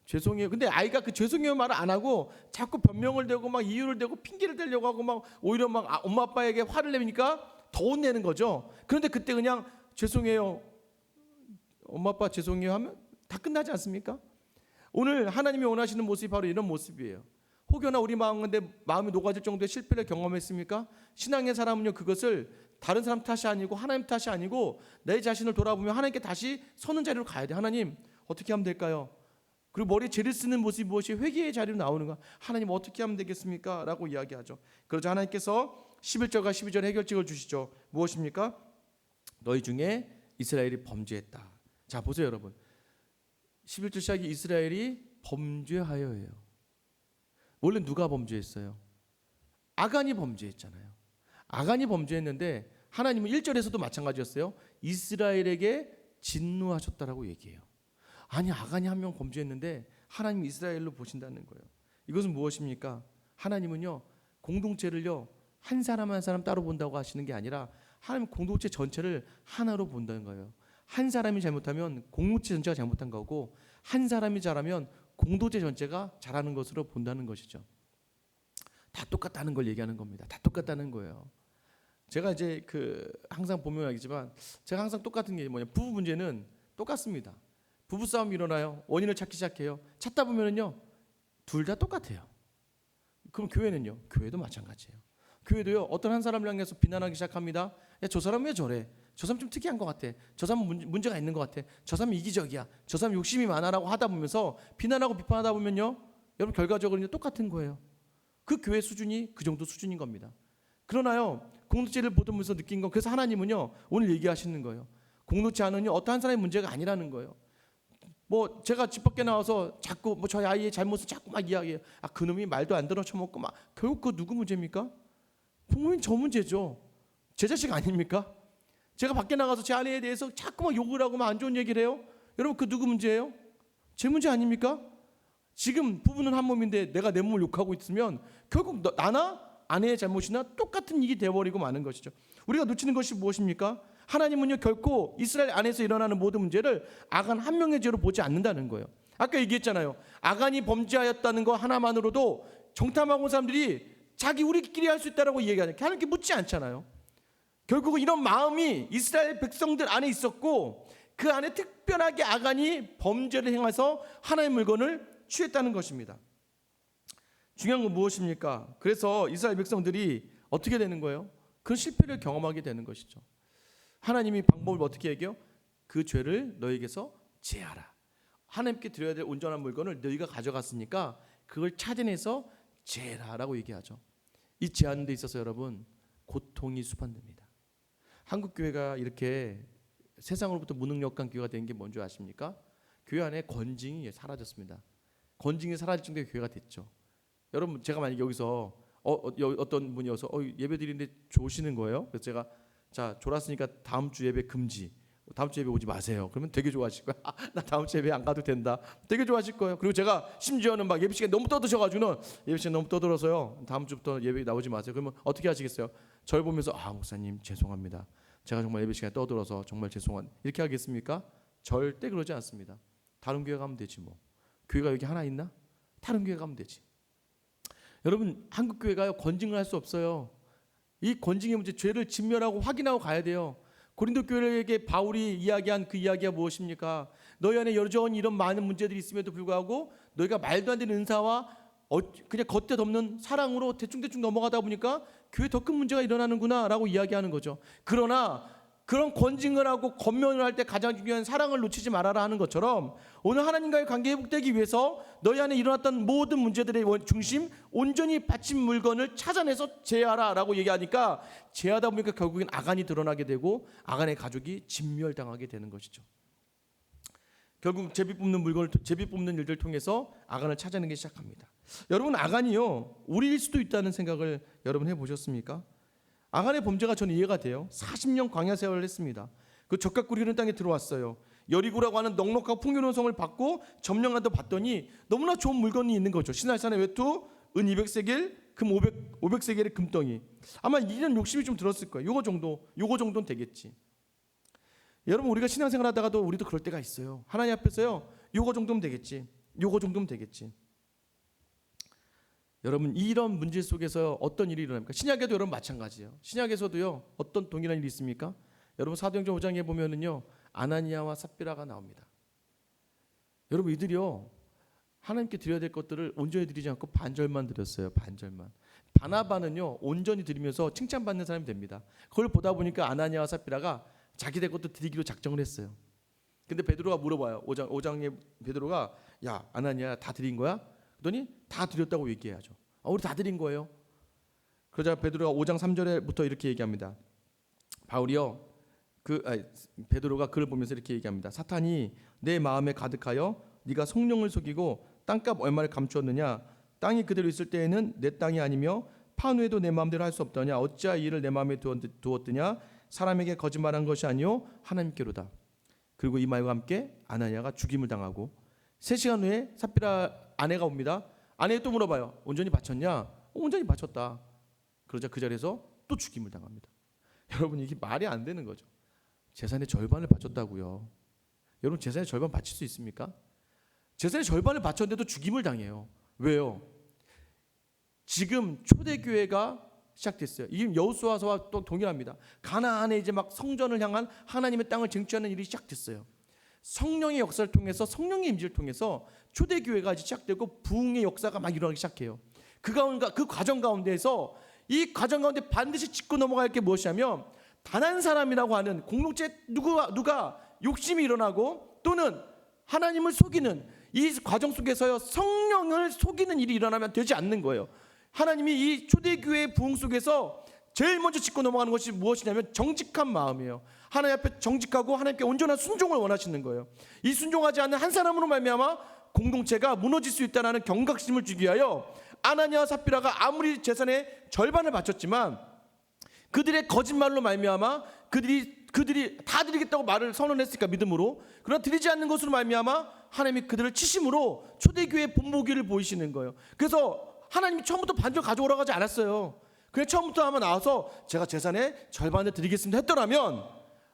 죄송해요. 근데 아이가 그 죄송해요 말을 안 하고 자꾸 변명을 대고 막 이유를 대고 핑계를 대려고 하고 막 오히려 막 엄마 아빠에게 화를 내니까 더 혼내는 거죠. 그런데 그때 그냥 죄송해요 엄마 아빠 죄송해요 하면 다 끝나지 않습니까? 오늘 하나님이 원하시는 모습이 바로 이런 모습이에요. 혹여나 우리 마음인데 마음이 녹아질 정도의 실패를 경험했습니까? 신앙의 사람은요 그것을 다른 사람 탓이 아니고 하나님 탓이 아니고 내 자신을 돌아보며 하나님께 다시 서는 자리로 가야 돼. 하나님 어떻게 하면 될까요? 그리고 머리에 죄를 쓰는 모습이 무엇이 회개의 자리로 나오는가? 하나님 어떻게 하면 되겠습니까? 라고 이야기하죠. 그러자 하나님께서 11절과 12절에 해결책을 주시죠. 무엇입니까? 너희 중에 이스라엘이 범죄했다. 자 보세요 여러분. 11절 시작이 이스라엘이 범죄하여예요. 원래 누가 범죄했어요? 아간이 범죄했잖아요. 아간이 범죄했는데 하나님은 1절에서도 마찬가지였어요. 이스라엘에게 진노하셨다라고 얘기해요. 아니 아간이 한 명 범죄했는데 하나님 이스라엘로 보신다는 거예요. 이것은 무엇입니까? 하나님은요 공동체를요 한 사람 한 사람 따로 본다고 하시는 게 아니라 하나님 공동체 전체를 하나로 본다는 거예요. 한 사람이 잘못하면 공동체 전체가 잘못한 거고 한 사람이 잘하면 공동체 전체가 잘하는 것으로 본다는 것이죠. 다 똑같다는 걸 얘기하는 겁니다. 다 똑같다는 거예요. 제가 이제 항상 보면 알겠지만 제가 항상 똑같은 게 뭐냐, 부부 문제는 똑같습니다. 부부 싸움이 일어나요. 원인을 찾기 시작해요. 찾다 보면은요 둘 다 똑같아요. 그럼 교회는요? 교회도 마찬가지예요. 교회도요, 어떤 한 사람을 향해서 비난하기 시작합니다. 야, 저 사람 왜 저래? 저 사람 좀 특이한 것 같아. 저 사람 문제가 있는 것 같아. 저 사람 이기적이야. 저 사람 욕심이 많아라고 하다 보면서 비난하고 비판하다 보면요, 여러분 결과적으로 똑같은 거예요. 그 교회 수준이 그 정도 수준인 겁니다. 그러나요, 공동체를 보면서 느낀 건, 그래서 하나님은요 오늘 얘기하시는 거예요. 공동체 안은요 어떤 한 사람의 문제가 아니라는 거예요. 뭐 제가 집 밖에 나와서 자꾸 뭐 저희 아이의 잘못을 자꾸 막 이야기해요. 아, 그놈이 말도 안 들어 쳐먹고 막, 결국 그 누구 문제입니까? 부모님 저 문제죠. 제 자식 아닙니까? 제가 밖에 나가서 제 아내에 대해서 자꾸 막 욕을 하고 막 안 좋은 얘기를 해요. 여러분 그 누구 문제예요? 제 문제 아닙니까? 지금 부부는 한 몸인데 내가 내 몸을 욕하고 있으면 결국 나나 아내의 잘못이나 똑같은 일이 되어버리고 마는 것이죠. 우리가 놓치는 것이 무엇입니까? 하나님은요 결코 이스라엘 안에서 일어나는 모든 문제를 아간 한 명의 죄로 보지 않는다는 거예요. 아까 얘기했잖아요. 아간이 범죄하였다는 거 하나만으로도 정탐하고 온 사람들이 자기 우리끼리 할 수 있다라고 얘기하니까 하나님께 묻지 않잖아요. 결국은 이런 마음이 이스라엘 백성들 안에 있었고, 그 안에 특별하게 아간이 범죄를 행해서 하나님의 물건을 취했다는 것입니다. 중요한 건 무엇입니까? 그래서 이스라엘 백성들이 어떻게 되는 거예요? 그 실패를 경험하게 되는 것이죠. 하나님이 방법을 어떻게 얘기해요? 그 죄를 너에게서 제하라. 하나님께 드려야 될 온전한 물건을 너희가 가져갔으니까 그걸 찾아내서 제하라라고 얘기하죠. 이 제하는 데 있어서 여러분 고통이 수반됩니다. 한국 교회가 이렇게 세상으로부터 무능력한 교회가 된 게 뭔지 아십니까? 교회 안에 건징이 사라졌습니다. 건징이 사라질 정도의 교회가 됐죠. 여러분 제가 만약 여기서 어떤 분이 와서 예배 드리는데 조시는 거예요. 그래서 제가 자 졸았으니까 다음 주 예배 금지, 다음 주 예배 오지 마세요. 그러면 되게 좋아하실 거예요. 나 다음 주 예배 안 가도 된다. 되게 좋아하실 거예요. 그리고 제가 심지어는 막 예배 시간에 너무 떠드셔가지고는 예배 시간 너무 떠들어서요, 다음 주부터 예배 나오지 마세요. 그러면 어떻게 하시겠어요? 저를 보면서 목사님 죄송합니다. 제가 정말 예배 시간에 떠들어서 정말 죄송한, 이렇게 하겠습니까? 절대 그러지 않습니다. 다른 교회 가면 되지 뭐. 교회가 여기 하나 있나? 다른 교회 가면 되지. 여러분 한국 교회가요 건징을 할 수 없어요. 이 건징의 문제, 죄를 진멸하고 확인하고 가야 돼요. 고린도 교회에게 바울이 이야기한 그 이야기가 무엇입니까? 너희 안에 여전히 이런 많은 문제들이 있음에도 불구하고 너희가 말도 안 되는 은사와 그냥 겉에 덮는 사랑으로 대충대충 넘어가다 보니까 교회에 더 큰 문제가 일어나는구나 라고 이야기하는 거죠. 그러나 그런 권징을 하고 권면을 할 때 가장 중요한 사랑을 놓치지 말아라 하는 것처럼, 오늘 하나님과의 관계 회복되기 위해서 너희 안에 일어났던 모든 문제들의 중심, 온전히 바친 물건을 찾아내서 제하라 라고 얘기하니까, 제하다 보니까 결국엔 아간이 드러나게 되고 아간의 가족이 진멸당하게 되는 것이죠. 결국 제비 뽑는 일들을 통해서 아간을 찾아내기 시작합니다. 여러분 아간이요 우리일 수도 있다는 생각을 여러분 해보셨습니까? 아간의 범죄가 저는 이해가 돼요. 40년 광야 생활을 했습니다. 그 젓갈 꿀이 흐르는 땅에 들어왔어요. 여리고라고 하는 넉넉하고 풍요로운 성을 받고 점령한다고 봤더니 너무나 좋은 물건이 있는 거죠. 시날산의 외투, 은 200세겔, 금 500세겔의 금덩이. 아마 이런 욕심이 좀 들었을 거예요. 요거 정도는 되겠지. 여러분 우리가 신앙생활 하다가도 우리도 그럴 때가 있어요. 하나님 앞에서요 요거 정도면 되겠지. 여러분 이런 문제 속에서 어떤 일이 일어납니까? 신약에도 여러분 마찬가지예요. 신약에서도요 어떤 동일한 일이 있습니까? 여러분 사도행전 5장에 보면은요 아나니아와 삽비라가 나옵니다. 여러분 이들이요 하나님께 드려야 될 것들을 온전히 드리지 않고 반절만 드렸어요. 반절만. 바나바는요 온전히 드리면서 칭찬받는 사람이 됩니다. 그걸 보다 보니까 아나니아와 삽비라가 자기들 것도 드리기로 작정을 했어요. 근데 베드로가 물어봐요. 5장에 베드로가 야 아나니아 다 드린 거야? 그랬더니 다 드렸다고 얘기해야죠. 우리 다 드린 거예요. 그러자 베드로가 5장 3절에부터 이렇게 얘기합니다. 베드로가 그를 보면서 이렇게 얘기합니다. 사탄이 내 마음에 가득하여 네가 성령을 속이고 땅값 얼마를 감추었느냐? 땅이 그대로 있을 때에는 내 땅이 아니며 판후에도 내 마음대로 할 수 없더냐? 어찌하여 이를 내 마음에 두었더냐? 사람에게 거짓말한 것이 아니요 하나님께로다. 그리고 이 말과 함께 아나니아가 죽임을 당하고 3시간 후에 삽비라 아내가 옵니다. 아내가 또 물어봐요. 온전히 바쳤냐? 온전히 바쳤다. 그러자 그 자리에서 또 죽임을 당합니다. 여러분 이게 말이 안 되는 거죠. 재산의 절반을 바쳤다고요. 여러분 재산의 절반 바칠 수 있습니까? 재산의 절반을 바쳤는데도 죽임을 당해요. 왜요? 지금 초대교회가 시작됐어요. 이 여호수아서와 또 동일합니다. 가나안에 이제 막 성전을 향한 하나님의 땅을 쟁취하는 일이 시작됐어요. 성령의 역사를 통해서, 성령의 임재를 통해서 초대교회가 이제 시작되고 부흥의 역사가 막 일어나기 시작해요. 그 과정 가운데에서 이 과정 가운데 반드시 짚고 넘어갈 게 무엇이냐면 단 한 사람이라고 하는 공동체 누가 욕심이 일어나고 또는 하나님을 속이는 이 과정 속에서요 성령을 속이는 일이 일어나면 되지 않는 거예요. 하나님이 이 초대교회의 부흥 속에서 제일 먼저 짚고 넘어가는 것이 무엇이냐면 정직한 마음이에요. 하나님 앞에 정직하고 하나님께 온전한 순종을 원하시는 거예요. 이 순종하지 않는 한 사람으로 말미암아 공동체가 무너질 수 있다는 경각심을 주기 위하여 아나니아와 삽비라가 아무리 재산의 절반을 바쳤지만 그들의 거짓말로 말미암아 그들이 다 드리겠다고 말을 선언했으니까 믿음으로, 그러나 드리지 않는 것으로 말미암아 하나님이 그들을 치심으로 초대교회의 본보기를 보이시는 거예요. 그래서 하나님이 처음부터 반절 가져오라고 하지 않았어요. 그냥 처음부터 아마 나와서 제가 재산의 절반을 드리겠습니다 했더라면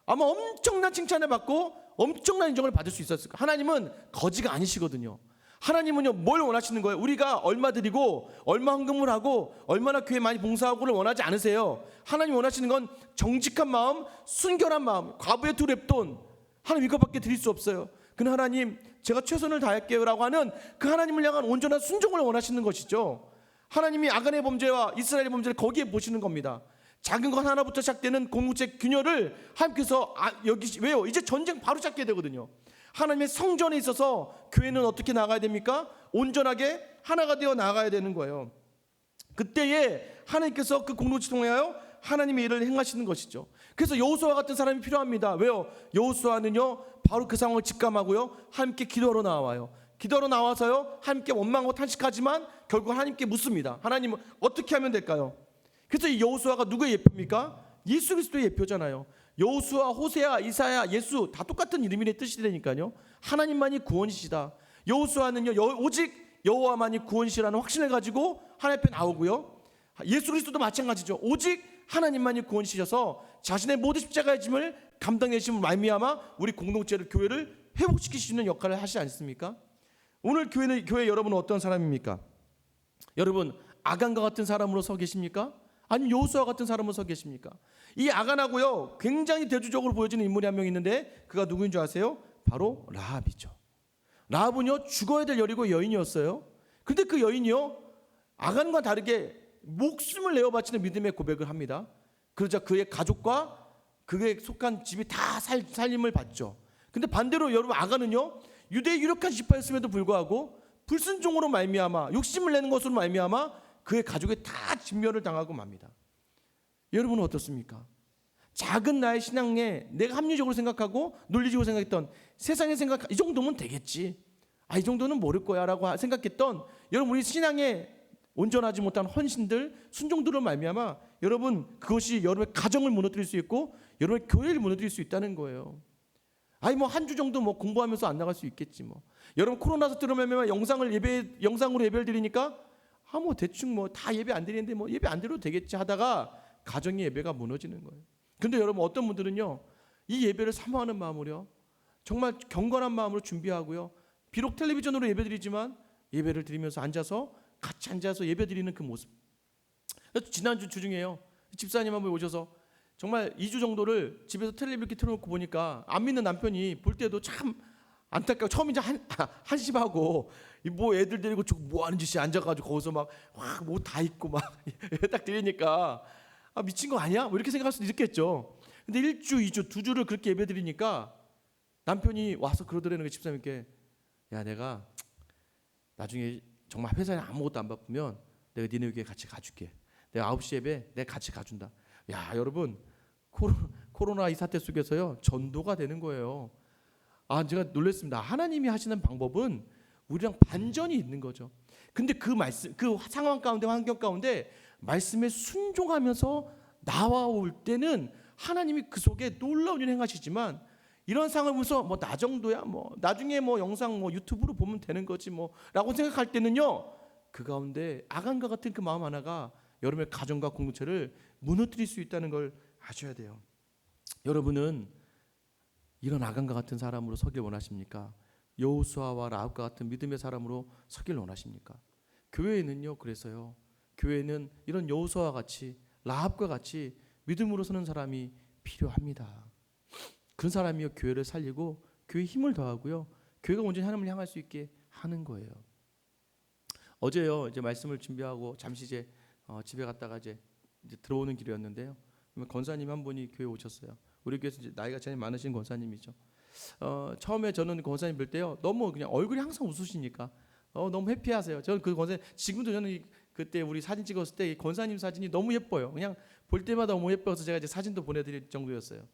아마 엄청난 칭찬을 받고 엄청난 인정을 받을 수 있었을 거예요. 하나님은 거지가 아니시거든요. 하나님은요 뭘 원하시는 거예요? 우리가 얼마 드리고 얼마 헌금을 하고 얼마나 교회 많이 봉사하고를 원하지 않으세요. 하나님 원하시는 건 정직한 마음, 순결한 마음, 과부의 두 렙돈, 하나님 이것밖에 드릴 수 없어요. 그는 하나님 제가 최선을 다할게요 라고 하는 그 하나님을 향한 온전한 순종을 원하시는 것이죠. 하나님이 아간의 범죄와 이스라엘의 범죄를 거기에 보시는 겁니다. 작은 것 하나부터 시작되는 공동체 균열을 하나님께서 여기 왜요? 이제 전쟁 바로 시작해야 되거든요. 하나님의 성전에 있어서 교회는 어떻게 나가야 됩니까? 온전하게 하나가 되어 나가야 되는 거예요. 그때에 하나님께서 그 공동체 통하여 하나님의 일을 행하시는 것이죠. 그래서 여호수아 같은 사람이 필요합니다. 왜요? 여호수아는요 바로 그 상황을 직감하고요 함께 기도하러 나와요. 기도하러 나와서요 함께 원망하고 탄식하지만 결국 하나님께 묻습니다. 하나님 어떻게 하면 될까요? 그래서 이 여호수아가 누구의 예표입니까? 예수 그리스도의 예표잖아요. 여호수아, 호세아, 이사야, 예수 다 똑같은 이름의 뜻이라니까요. 하나님만이 구원이시다. 여호수아는요 오직 여호와만이 구원이시라는 확신을 가지고 하나님 앞에 나오고요. 예수 그리스도도 마찬가지죠. 오직 하나님만이 구원이시셔서 자신의 모든 십자가의 짐을 감당하심을 말미암아 우리 공동체를 교회를 회복시키시는 역할을 하시지 않습니까? 오늘 교회 여러분은 어떤 사람입니까? 여러분 아간과 같은 사람으로 서 계십니까? 아니면 여호수아 같은 사람으로 서 계십니까? 이 아간하고요 굉장히 대조적으로 보여지는 인물이 한 명 있는데 그가 누구인 줄 아세요? 바로 라합이죠. 라합은요 죽어야 될 여리고 여인이었어요. 그런데 그 여인이요 아간과 다르게 목숨을 내어 바치는 믿음의 고백을 합니다. 그러자 그의 가족과 그에 속한 집이 다 살림을 받죠. 근데 반대로 여러분 아간은요 유대의 유력한 지파였음에도 불구하고 불순종으로 말미암아 욕심을 내는 것으로 말미암아 그의 가족이 다 진멸을 당하고 맙니다. 여러분은 어떻습니까? 작은 나의 신앙에 내가 합리적으로 생각하고 논리적으로 생각했던 세상의 생각 이 정도면 되겠지, 이 정도는 모를 거야 라고 생각했던 여러분 우리 신앙에 온전하지 못한 헌신들 순종들로 말미암아 여러분 그것이 여러분의 가정을 무너뜨릴 수 있고 여러분의 교회를 무너뜨릴 수 있다는 거예요. 뭐 한 주 정도 뭐 공부하면서 안 나갈 수 있겠지 뭐. 여러분 코로나 사태로 말미암아 영상으로 예배를 드리니까 뭐 대충 뭐 다 예배 안 드리는데 뭐 예배 안 드려도 되겠지 하다가 가정의 예배가 무너지는 거예요. 근데 여러분 어떤 분들은요 이 예배를 사모하는 마음으로요 정말 경건한 마음으로 준비하고요 비록 텔레비전으로 예배 드리지만 예배를 드리면서 같이 앉아서 예배 드리는 그 모습. 지난주 주중에요 집사님 한 분 오셔서 정말 2주 정도를 집에서 텔레비전 이렇게 틀어놓고 보니까 안 믿는 남편이 볼 때도 참 안타까워. 처음 이제 한심하고 뭐 애들 데리고 뭐 하는 짓이 앉아가지고 거기서 막 뭐 다 입고 막 딱 들으니까 미친 거 아니야? 뭐 이렇게 생각할 수도 있겠죠. 근데 1주, 2주, 2주를 그렇게 예배 드리니까 남편이 와서 그러더라는 거 집사님께, 야 내가 나중에 정말 회사에 아무것도 안 바쁘면 내가 니네 교회 같이 가줄게. 내가 9시 예배 내가 같이 가준다. 야 여러분 코로나 이 사태 속에서요 전도가 되는 거예요. 제가 놀랐습니다. 하나님이 하시는 방법은 우리랑 반전이 있는 거죠. 근데 그 말씀, 그 상황 가운데 환경 가운데 말씀에 순종하면서 나와올 때는 하나님이 그 속에 놀라운 일 행하시지만 이런 상황을 보면서 뭐 나 정도야 뭐 나중에 뭐 영상 뭐 유튜브로 보면 되는 거지 뭐라고 생각할 때는요 그 가운데 아간과 같은 그 마음 하나가 여러분의 가정과 공동체를 무너뜨릴 수 있다는 걸 아셔야 돼요. 여러분은 이런 아간과 같은 사람으로 서길 원하십니까? 여호수아와 라합과 같은 믿음의 사람으로 서길 원하십니까? 교회에는요 그래서요 교회는 이런 여호수아와 같이 라합과 같이 믿음으로 서는 사람이 필요합니다. 그런 사람이요 교회를 살리고 교회에 힘을 더하고요 교회가 온전히 하나님을 향할 수 있게 하는 거예요. 어제요 이제 말씀을 준비하고 잠시 이제 집에 갔다가 이제 들어오는 길이었는데요. 권사님 한 분이 교회 오셨어요. 우리 교회에서 이제 나이가 제일 많으신 권사님이죠. 처음에 저는 권사님 뵐 때요 너무 그냥 얼굴이 항상 웃으시니까 너무 해피하세요. 저는 그 권사님 지금도 저는 그때 우리 사진 찍었을 때 이 권사님 사진이 너무 예뻐요. 그냥 볼 때마다 너무 예뻐서 제가 이제 사진도 보내드릴 정도였어요.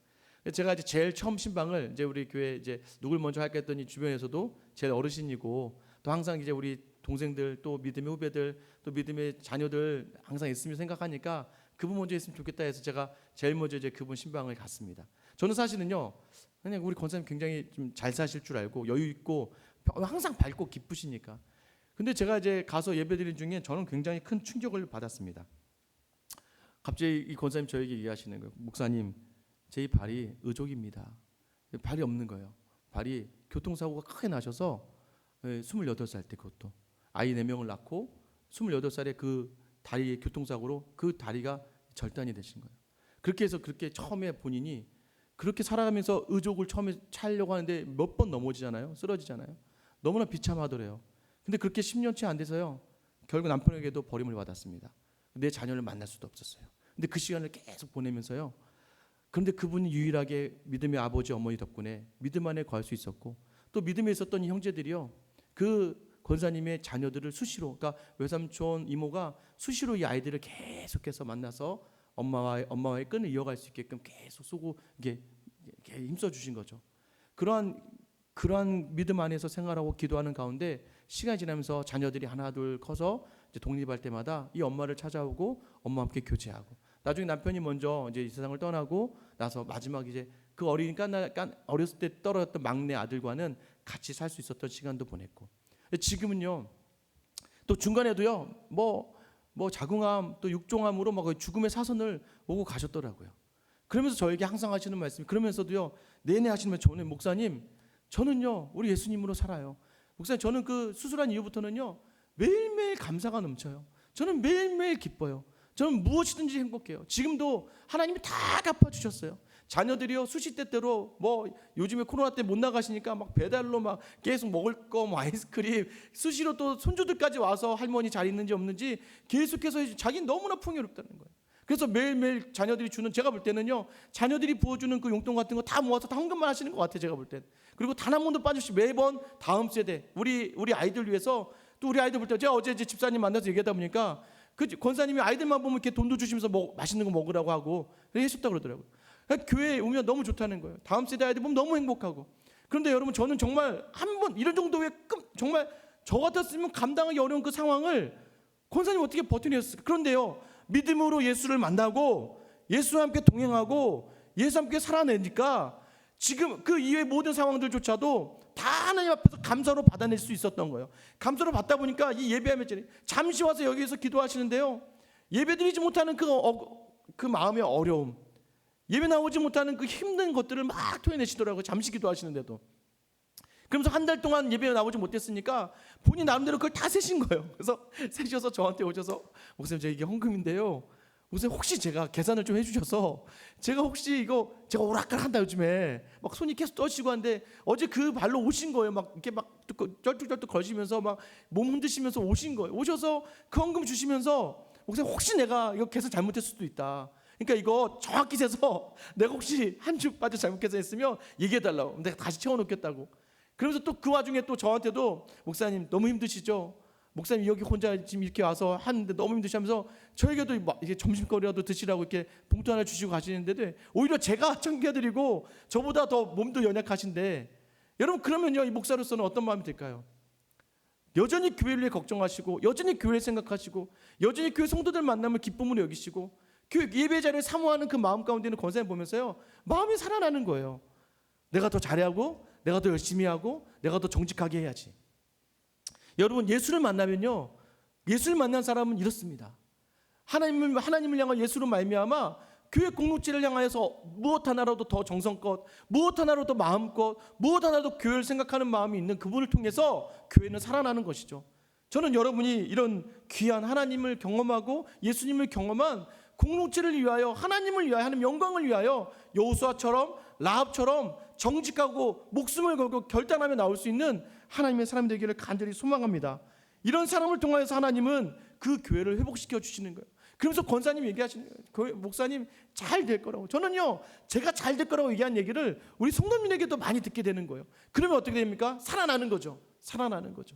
제가 이제 제일 처음 신방을 이제 우리 교회 이제 누굴 먼저 할까 했더니 주변에서도 제일 어르신이고 또 항상 이제 우리 동생들 또 믿음의 후배들 또 믿음의 자녀들 항상 있으면 생각하니까 그분 먼저 했으면 좋겠다 해서 제가 제일 먼저 이제 그분 신방을 갔습니다. 저는 사실은요 그냥 우리 권사님 굉장히 좀 잘 사실 줄 알고 여유 있고 항상 밝고 기쁘시니까. 근데 제가 이제 가서 예배드린 중에 저는 굉장히 큰 충격을 받았습니다. 갑자기 이 권사님 저에게 얘기하시는 거예요. 목사님, 제 이 발이 의족입니다. 발이 없는 거예요. 발이 교통사고가 크게 나셔서 28살 때 그것도 아이 4명을 낳고 28살에 그 다리의 교통사고로 그 다리가 절단이 되신 거예요. 그렇게 해서 그렇게 처음에 본인이 그렇게 살아가면서 의족을 처음에 차려고 하는데 몇 번 넘어지잖아요. 쓰러지잖아요. 너무나 비참하더래요. 근데 그렇게 10년치 안 돼서요. 결국 남편에게도 버림을 받았습니다. 내 자녀를 만날 수도 없었어요. 근데 그 시간을 계속 보내면서요. 그런데 그분이 유일하게 믿음의 아버지 어머니 덕분에 믿음 안에 거할 수 있었고 또 믿음에 있었던 이 형제들이요. 그 권사님의 자녀들을 수시로 그러니까 외삼촌 이모가 수시로 이 아이들을 계속해서 만나서 엄마와의 끈을 이어갈 수 있게끔 계속 쏘고 이게 힘써 주신 거죠. 그러한 믿음 안에서 생활하고 기도하는 가운데 시간이 지나면서 자녀들이 하나 둘 커서 이제 독립할 때마다 이 엄마를 찾아오고 엄마와 함께 교제하고 나중에 남편이 먼저 이제 이 세상을 떠나고 나서 마지막 이제 그 어렸을 때 떨어졌던 막내 아들과는 같이 살 수 있었던 시간도 보냈고 지금은요 또 중간에도요 뭐 자궁암 또 육종암으로 막 죽음의 사선을 오고 가셨더라고요. 그러면서 저에게 항상 하시는 말씀이 그러면서도요 내내 하시는 말 저는 목사님 저는요 우리 예수님으로 살아요. 목사님 저는 그 수술한 이후부터는요 매일매일 감사가 넘쳐요. 저는 매일매일 기뻐요. 저는 무엇이든지 행복해요. 지금도 하나님이 다 갚아주셨어요. 자녀들이요 수시때때로 뭐 요즘에 코로나 때 못 나가시니까 막 배달로 막 계속 먹을 거 뭐 아이스크림 수시로 또 손주들까지 와서 할머니 잘 있는지 없는지 계속해서 자기는 너무나 풍요롭다는 거예요. 그래서 매일매일 자녀들이 주는 제가 볼 때는요 자녀들이 부어주는 그 용돈 같은 거 다 모아서 다 헌금만 하시는 것 같아요. 제가 볼 때. 그리고 단 한 번도 빠지시 매번 다음 세대 우리 아이들 위해서 또 우리 아이들 볼 때 제가 어제 이제 집사님 만나서 얘기하다 보니까 그 권사님이 아이들만 보면 이렇게 돈도 주시면서 맛있는 거 먹으라고 하고 해줬다 그러더라고요. 그러니까 교회에 오면 너무 좋다는 거예요. 다음 세대 아이들 보면 너무 행복하고. 그런데 여러분 저는 정말 한 번 이런 정도의 정말 저 같았으면 감당하기 어려운 그 상황을 권사님 어떻게 버텨냈을까. 그런데요 믿음으로 예수를 만나고 예수와 함께 동행하고 예수와 함께 살아내니까 지금 그 이외의 모든 상황들조차도 다 하나님 앞에서 감사로 받아낼 수 있었던 거예요. 감사로 받다 보니까 이 예배하면 잠시 와서 여기에서 기도하시는데요 예배드리지 못하는 그 마음의 어려움 예배 나오지 못하는 그 힘든 것들을 막 토해내시더라고요. 잠시 기도하시는데도. 그러면서 한 달 동안 예배에 나오지 못했으니까 본인 나름대로 그걸 다 세신 거예요. 그래서 세셔서 저한테 오셔서 목사님 저 이게 헌금인데요 목사님 혹시 제가 계산을 좀 해주셔서 제가 혹시 이거 제가 오락가락한다 요즘에 막 손이 계속 떠시고 한데 어제 그 발로 오신 거예요. 막 이렇게 막 쩔뚝쩔뚝 거시면서 막 몸 흔드시면서 오신 거예요. 오셔서 그 헌금 주시면서 목사님 혹시 내가 이거 계산 잘못했을 수도 있다. 그러니까 이거 정확히 세서 내가 혹시 한 주 빠져 잘못 계산했으면 얘기해달라고 내가 다시 채워놓겠다고. 그러면서 또 그 와중에 또 저한테도 목사님 너무 힘드시죠? 목사님 여기 혼자 지금 이렇게 와서 하는데 너무 힘드시면서 저에게도 막 이게 점심거리라도 드시라고 이렇게 봉투 하나 주시고 가시는데 오히려 제가 챙겨드리고 저보다 더 몸도 연약하신데 여러분 그러면요 이 목사로서는 어떤 마음이 들까요? 여전히 교회를 위해 걱정하시고 여전히 교회를 생각하시고 여전히 교회 성도들 만나면 기쁨으로 여기시고 교회 예배 자리를 사모하는 그 마음 가운데는 권사님 보면서요 마음이 살아나는 거예요. 내가 더 잘하고 내가 더 열심히 하고 내가 더 정직하게 해야지. 여러분 예수를 만나면요 예수를 만난 사람은 이렇습니다. 하나님을 향한 예수로 말미암아 교회 공동체를 향하여서 무엇 하나라도 더 정성껏 무엇 하나라도 마음껏 무엇 하나라도 교회를 생각하는 마음이 있는 그분을 통해서 교회는 살아나는 것이죠. 저는 여러분이 이런 귀한 하나님을 경험하고 예수님을 경험한 공동체를 위하여 하나님을 위하여 하나님 영광을 위하여 여호수아처럼 라합처럼 정직하고 목숨을 걸고 결단하며 나올 수 있는 하나님의 사람 되기를 간절히 소망합니다. 이런 사람을 통하여서 하나님은 그 교회를 회복시켜 주시는 거예요. 그러면서 권사님 얘기하시는 거예요. 목사님 잘 될 거라고. 저는요, 제가 잘 될 거라고 얘기한 얘기를 우리 성도님에게도 많이 듣게 되는 거예요. 그러면 어떻게 됩니까? 살아나는 거죠. 살아나는 거죠.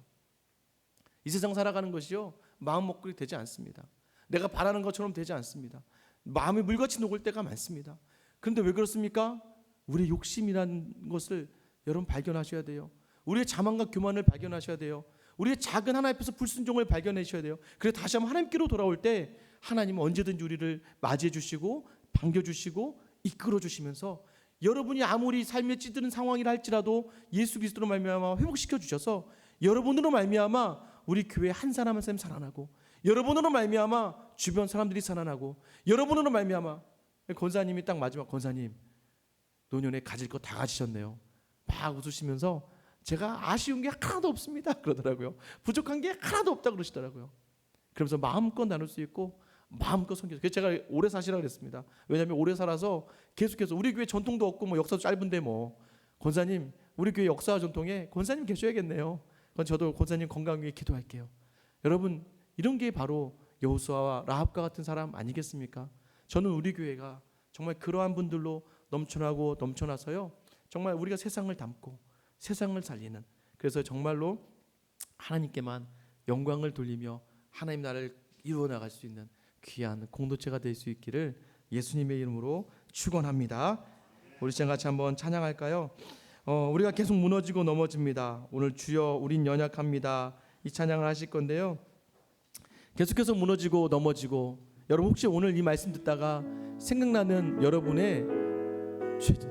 이 세상 살아가는 것이요, 마음 먹고 되지 않습니다. 내가 바라는 것처럼 되지 않습니다. 마음이 물같이 녹을 때가 많습니다. 그런데 왜 그렇습니까? 우리의 욕심이라는 것을 여러분 발견하셔야 돼요. 우리의 자만과 교만을 발견하셔야 돼요. 우리의 작은 하나님 앞에서 불순종을 발견하셔야 돼요. 그래서 다시 한번 하나님께로 돌아올 때 하나님은 언제든지 우리를 맞이해 주시고 반겨주시고 이끌어 주시면서 여러분이 아무리 삶에 찌드는 상황이라 할지라도 예수 그리스도로 말미암아 회복시켜 주셔서 여러분으로 말미암아 우리 교회 한 사람 한 사람 살아나고, 여러분으로 말미암아 주변 사람들이 살아나고, 여러분으로 말미암아 권사님이 딱 마지막, 권사님 노년에 가질 거 다 가지셨네요. 막 웃으시면서 제가 아쉬운 게 하나도 없습니다 그러더라고요. 부족한 게 하나도 없다 그러시더라고요. 그러면서 마음껏 나눌 수 있고 마음껏 섬겨서. 그래서 제가 오래 사시라 그랬습니다. 왜냐하면 오래 살아서 계속해서 우리 교회 전통도 없고 뭐 역사도 짧은데 뭐 권사님 우리 교회 역사와 전통에 권사님 계셔야겠네요. 그건 저도 권사님 건강 위해 기도할게요. 여러분, 이런 게 바로 여호수아와 라합과 같은 사람 아니겠습니까? 저는 우리 교회가 정말 그러한 분들로 넘쳐나고 넘쳐나서요, 정말 우리가 세상을 담고 세상을 살리는, 그래서 정말로 하나님께만 영광을 돌리며 하나님 나라를 이루어 나갈 수 있는 귀한 공동체가 될 수 있기를 예수님의 이름으로 축원합니다. 우리 시간 같이 한번 찬양할까요? 우리가 계속 무너지고 넘어집니다. 오늘 주여 우린 연약합니다, 이 찬양을 하실 건데요, 계속해서 무너지고 넘어지고, 여러분 혹시 오늘 이 말씀 듣다가 생각나는 여러분의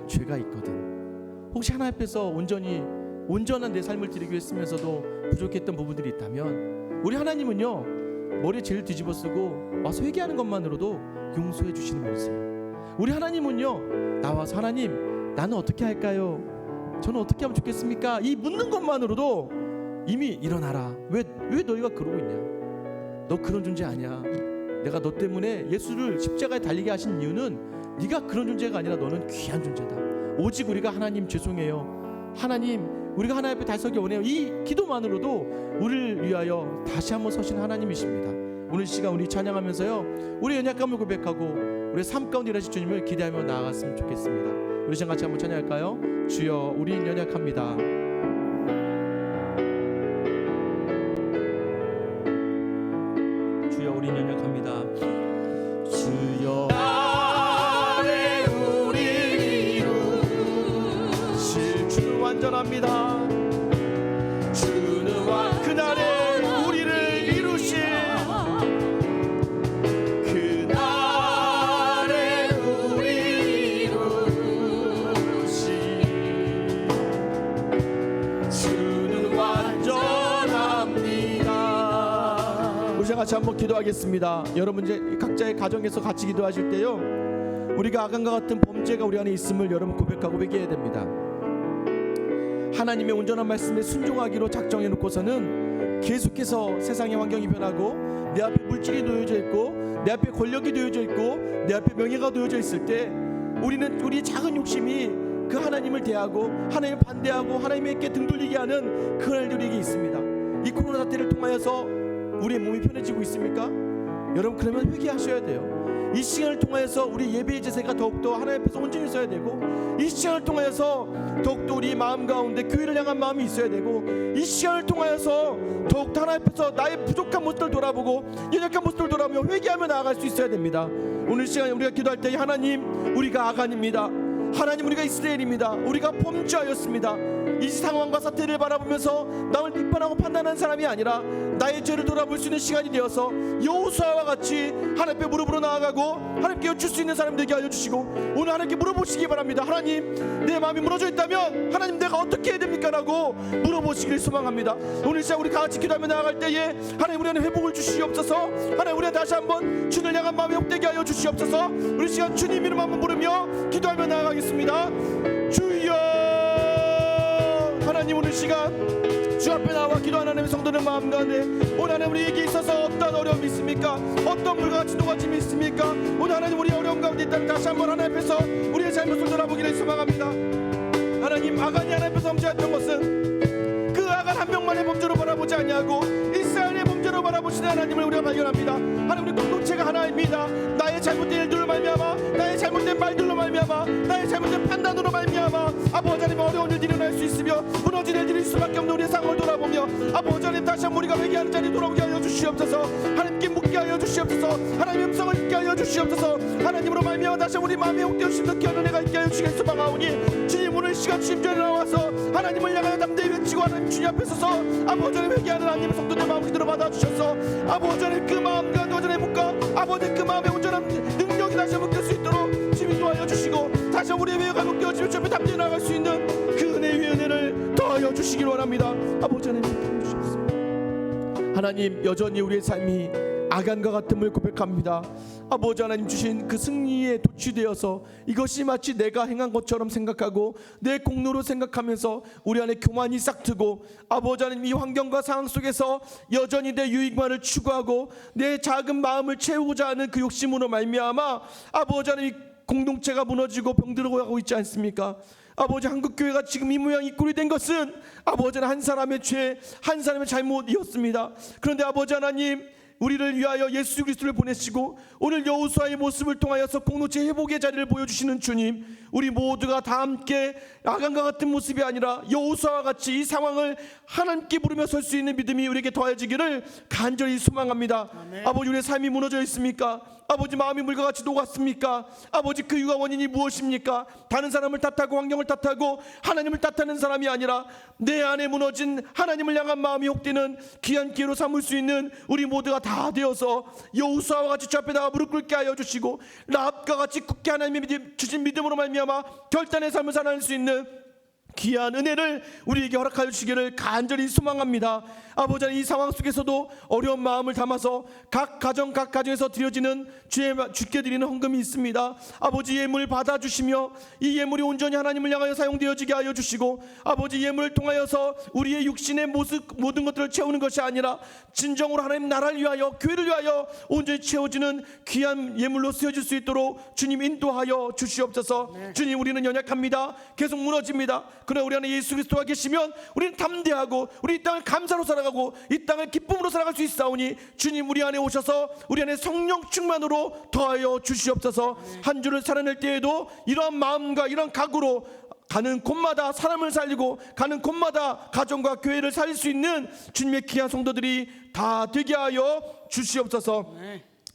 죄가 있거든, 혹시 하나님 앞에서 온전한 내 삶을 드리기 했으면서도 부족했던 부분들이 있다면, 우리 하나님은요 머리에 죄를 뒤집어 쓰고 와서 회개하는 것만으로도 용서해 주시는 분이세요. 우리 하나님은요 나와서 하나님 나는 어떻게 할까요? 저는 어떻게 하면 좋겠습니까? 이 묻는 것만으로도 이미 일어나라. 왜 너희가 그러고 있냐? 너 그런 존재 아니야. 내가 너 때문에 예수를 십자가에 달리게 하신 이유는 네가 그런 존재가 아니라 너는 귀한 존재다. 오직 우리가 하나님 죄송해요, 하나님 우리가 하나님 앞에 다시 서기 원해요, 이 기도만으로도 우리를 위하여 다시 한번 서신 하나님이십니다. 오늘 시간 우리 찬양하면서요 우리 연약함을 고백하고 우리 삶 가운데 일하실 주님을 기대하며 나아갔으면 좋겠습니다. 우리 시간 같이 한번 찬양할까요? 주여 우린 연약합니다. 주여 우린 연약합니다. 주여 나를 우리 이루실 주는 완전합니다. 주는 그날에 우리를 이루실, 그날에 우리 이루실 주는 완전합니다. 우리 같이 한번 기도하겠습니다. 여러분 이제 각자의 가정에서 같이 기도하실 때요 우리가 아간과 같은 범죄가 우리 안에 있음을 여러분 고백하고 회개해야 됩니다. 하나님의 온전한 말씀에 순종하기로 작정해 놓고서는 계속해서 세상의 환경이 변하고 내 앞에 물질이 놓여져 있고 내 앞에 권력이 놓여져 있고 내 앞에 명예가 놓여져 있을 때 우리는 우리 작은 욕심이 그 하나님을 대하고 하나님을 반대하고 하나님께 등 돌리게 하는 그런 일들이 있습니다. 이 코로나 사태를 통하여서 우리의 몸이 편해지고 있습니까? 여러분 그러면 회개하셔야 돼요. 이 시간을 통하여서 우리 예배의 제세가 더욱더 하나님 앞에서 온전히 있어야 되고, 이 시간을 통하여서 더욱더 우리 마음 가운데 교회를 향한 마음이 있어야 되고, 이 시간을 통하여서 더욱더 하나님 앞에서 나의 부족한 모습을 돌아보고 연약한 모습을 돌아보며 회개하며 나아갈 수 있어야 됩니다. 오늘 시간에 우리가 기도할 때 하나님 우리가 아간입니다. 하나님 우리가 이스라엘입니다. 우리가 범죄하였습니다. 이 상황과 사태를 바라보면서 남을 비판하고 판단하는 사람이 아니라 나의 죄를 돌아볼 수 있는 시간이 되어서 여호수아와 같이 하나님께 무릎으로 나아가고 하나님께 여쭐 수 있는 사람 되게 하여 주시고, 오늘 하나님께 물어보시기 바랍니다. 하나님 내 마음이 무너져 있다면 하나님 내가 어떻게 해야 됩니까? 라고 물어보시기를 소망합니다. 오늘 시간 우리 같이 기도하며 나아갈 때에 하나님 우리 안에 회복을 주시옵소서. 하나님 우리 다시 한번 주를 향한 마음이 회복되게 하여 주시옵소서. 우리 시간 주님 이름 한번 부르며 기도하며 나아가겠습니다. 주여, 하나님 오늘 시간 주 앞에 나와 기도하는 하나님의 성도는 마음 가운데 오늘 하나님 우리에게 있어서 어떤 어려움이 있습니까? 어떤 물과 동화짐이 있습니까? 오늘 하나님 우리 어려움 가운데 있다면 다시 한번 하나님 앞에서 우리의 잘못을 돌아보기를 소망합니다. 하나님 아간이 하나님 앞에서 범죄했던 것은 그 아간 한 명만의 범죄로 바라보지 아니하고 이스라엘 하나님으로 바라보시는 하나님을 우리가 발견합니다. 하나님, 우리 공동체가 하나입니다. 나의 잘못된 일들로 말미암아, 나의 잘못된 말들로 말미암아, 나의 잘못된 판단으로 말미암아 아버지 하나님 어려운 일들이 일어날 수 있으며 무너진 일들이 있을 수밖에 없는 우리의 상황을 돌아보며 아버지 하나님 다시 한번 우리가 회개하는 자리 돌아오게 하여 주시옵소서. 하나님께 묻게 하여 주시옵소서. 하나님의 음성을 듣게 하여 주시옵소서. 하나님으로 말미암아 다시 한번 우리 마음에 옥되어주신 그 귀한 은혜가 있게 하여 주시길 소망하오니 주님, 오늘 시간 주님 전에 나와서 하나님을 향하여 담대히 외치고 하나님 주님 앞에 서서 아버지 하나님 회개하는 하나님의 성도들 마음 그대로 받아주셔서 아버지 하나님 그 마음과 여전의 묵과 아버지 그 마음의 온전한 능력이 다시 한번 깰 수 있도록 주님 도와여 주시고 다시 한번 우리의 회개가 묶여지며 주 앞에 담대히 나아갈 수 있는 그 은혜 위의 은혜를 더하여 주시길 원합니다. 아버지 하나님 주시옵소서. 하나님, 여전히 우리의 삶이 아간과 같음을 고백합니다. 아버지 하나님 주신 그 승리에 도취되어서 이것이 마치 내가 행한 것처럼 생각하고 내 공로로 생각하면서 우리 안에 교만이 싹트고 아버지 하나님 이 환경과 상황 속에서 여전히 내 유익만을 추구하고 내 작은 마음을 채우고자 하는 그 욕심으로 말미암아 아버지 하나님 공동체가 무너지고 병들어 가고 있지 않습니까? 아버지, 한국교회가 지금 이 모양 이 꼴이 된 것은 아버지는 한 사람의 죄, 한 사람의 잘못이었습니다. 그런데 아버지 하나님, 우리를 위하여 예수 그리스도를 보내시고 오늘 여호수아의 모습을 통하여서 공동체 회복의 자리를 보여주시는 주님, 우리 모두가 다 함께 아간과 같은 모습이 아니라 여호수아와 같이 이 상황을 하나님께 부르며 설 수 있는 믿음이 우리에게 더해지기를 간절히 소망합니다. 아멘. 아버지, 우리의 삶이 무너져 있습니까? 아버지, 마음이 물과 같이 녹았습니까? 아버지, 그 이유가 원인이 무엇입니까? 다른 사람을 탓하고 환경을 탓하고 하나님을 탓하는 사람이 아니라 내 안에 무너진 하나님을 향한 마음이 혹되는 귀한 기회로 삼을 수 있는 우리 모두가 다 되어서 여호수아와 같이 주 앞에 나가 무릎 꿇게 하여 주시고 라합과 같이 굳게 하나님의 주신 믿음으로 말미암아 결단의 삶을 살아낼 수 있는 귀한 은혜를 우리에게 허락하여 주시기를 간절히 소망합니다. 아버지, 이 상황 속에서도 어려운 마음을 담아서 각 가정 각 가정에서 드려지는 주께 드리는 헌금이 있습니다. 아버지, 예물 받아주시며 이 예물이 온전히 하나님을 향하여 사용되어지게 하여 주시고 아버지, 예물을 통하여서 우리의 육신의 모든 것들을 채우는 것이 아니라 진정으로 하나님 나라를 위하여 교회를 위하여 온전히 채워지는 귀한 예물로 쓰여질 수 있도록 주님 인도하여 주시옵소서. 네. 주님, 우리는 연약합니다. 계속 무너집니다. 그러나 우리 안에 예수 그리스도가 계시면 우리는 담대하고 우리 이 땅을 감사로 살아가고 이 땅을 기쁨으로 살아갈 수 있사오니 주님, 우리 안에 오셔서 우리 안에 성령 충만으로 더하여 주시옵소서. 한 주를 살아낼 때에도 이러한 마음과 이러한 각오로 가는 곳마다 사람을 살리고 가는 곳마다 가정과 교회를 살릴 수 있는 주님의 귀한 성도들이 다 되게 하여 주시옵소서.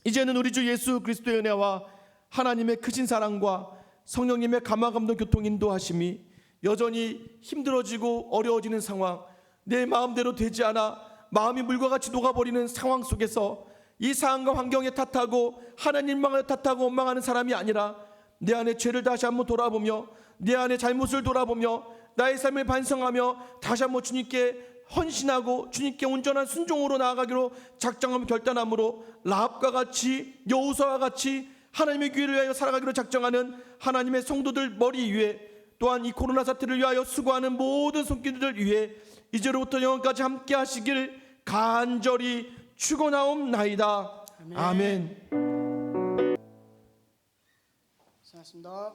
이제는 우리 주 예수 그리스도의 은혜와 하나님의 크신 사랑과 성령님의 감화감동 교통 인도하심이 여전히 힘들어지고 어려워지는 상황, 내 마음대로 되지 않아 마음이 물과 같이 녹아버리는 상황 속에서 이 상황과 환경에 탓하고 하나님만을 탓하고 원망하는 사람이 아니라 내 안에 죄를 다시 한번 돌아보며 내 안에 잘못을 돌아보며 나의 삶을 반성하며 다시 한번 주님께 헌신하고 주님께 온전한 순종으로 나아가기로 작정하며 결단함으로 라합과 같이 여호수아와 같이 하나님의 교회를 위하여 살아가기로 작정하는 하나님의 성도들 머리 위에, 또한 이 코로나 사태를 위하여 수고하는 모든 손길들을 위해 이제로부터 영원까지 함께 하시길 간절히 축원하옵나이다. 아멘. 수고하셨습니다.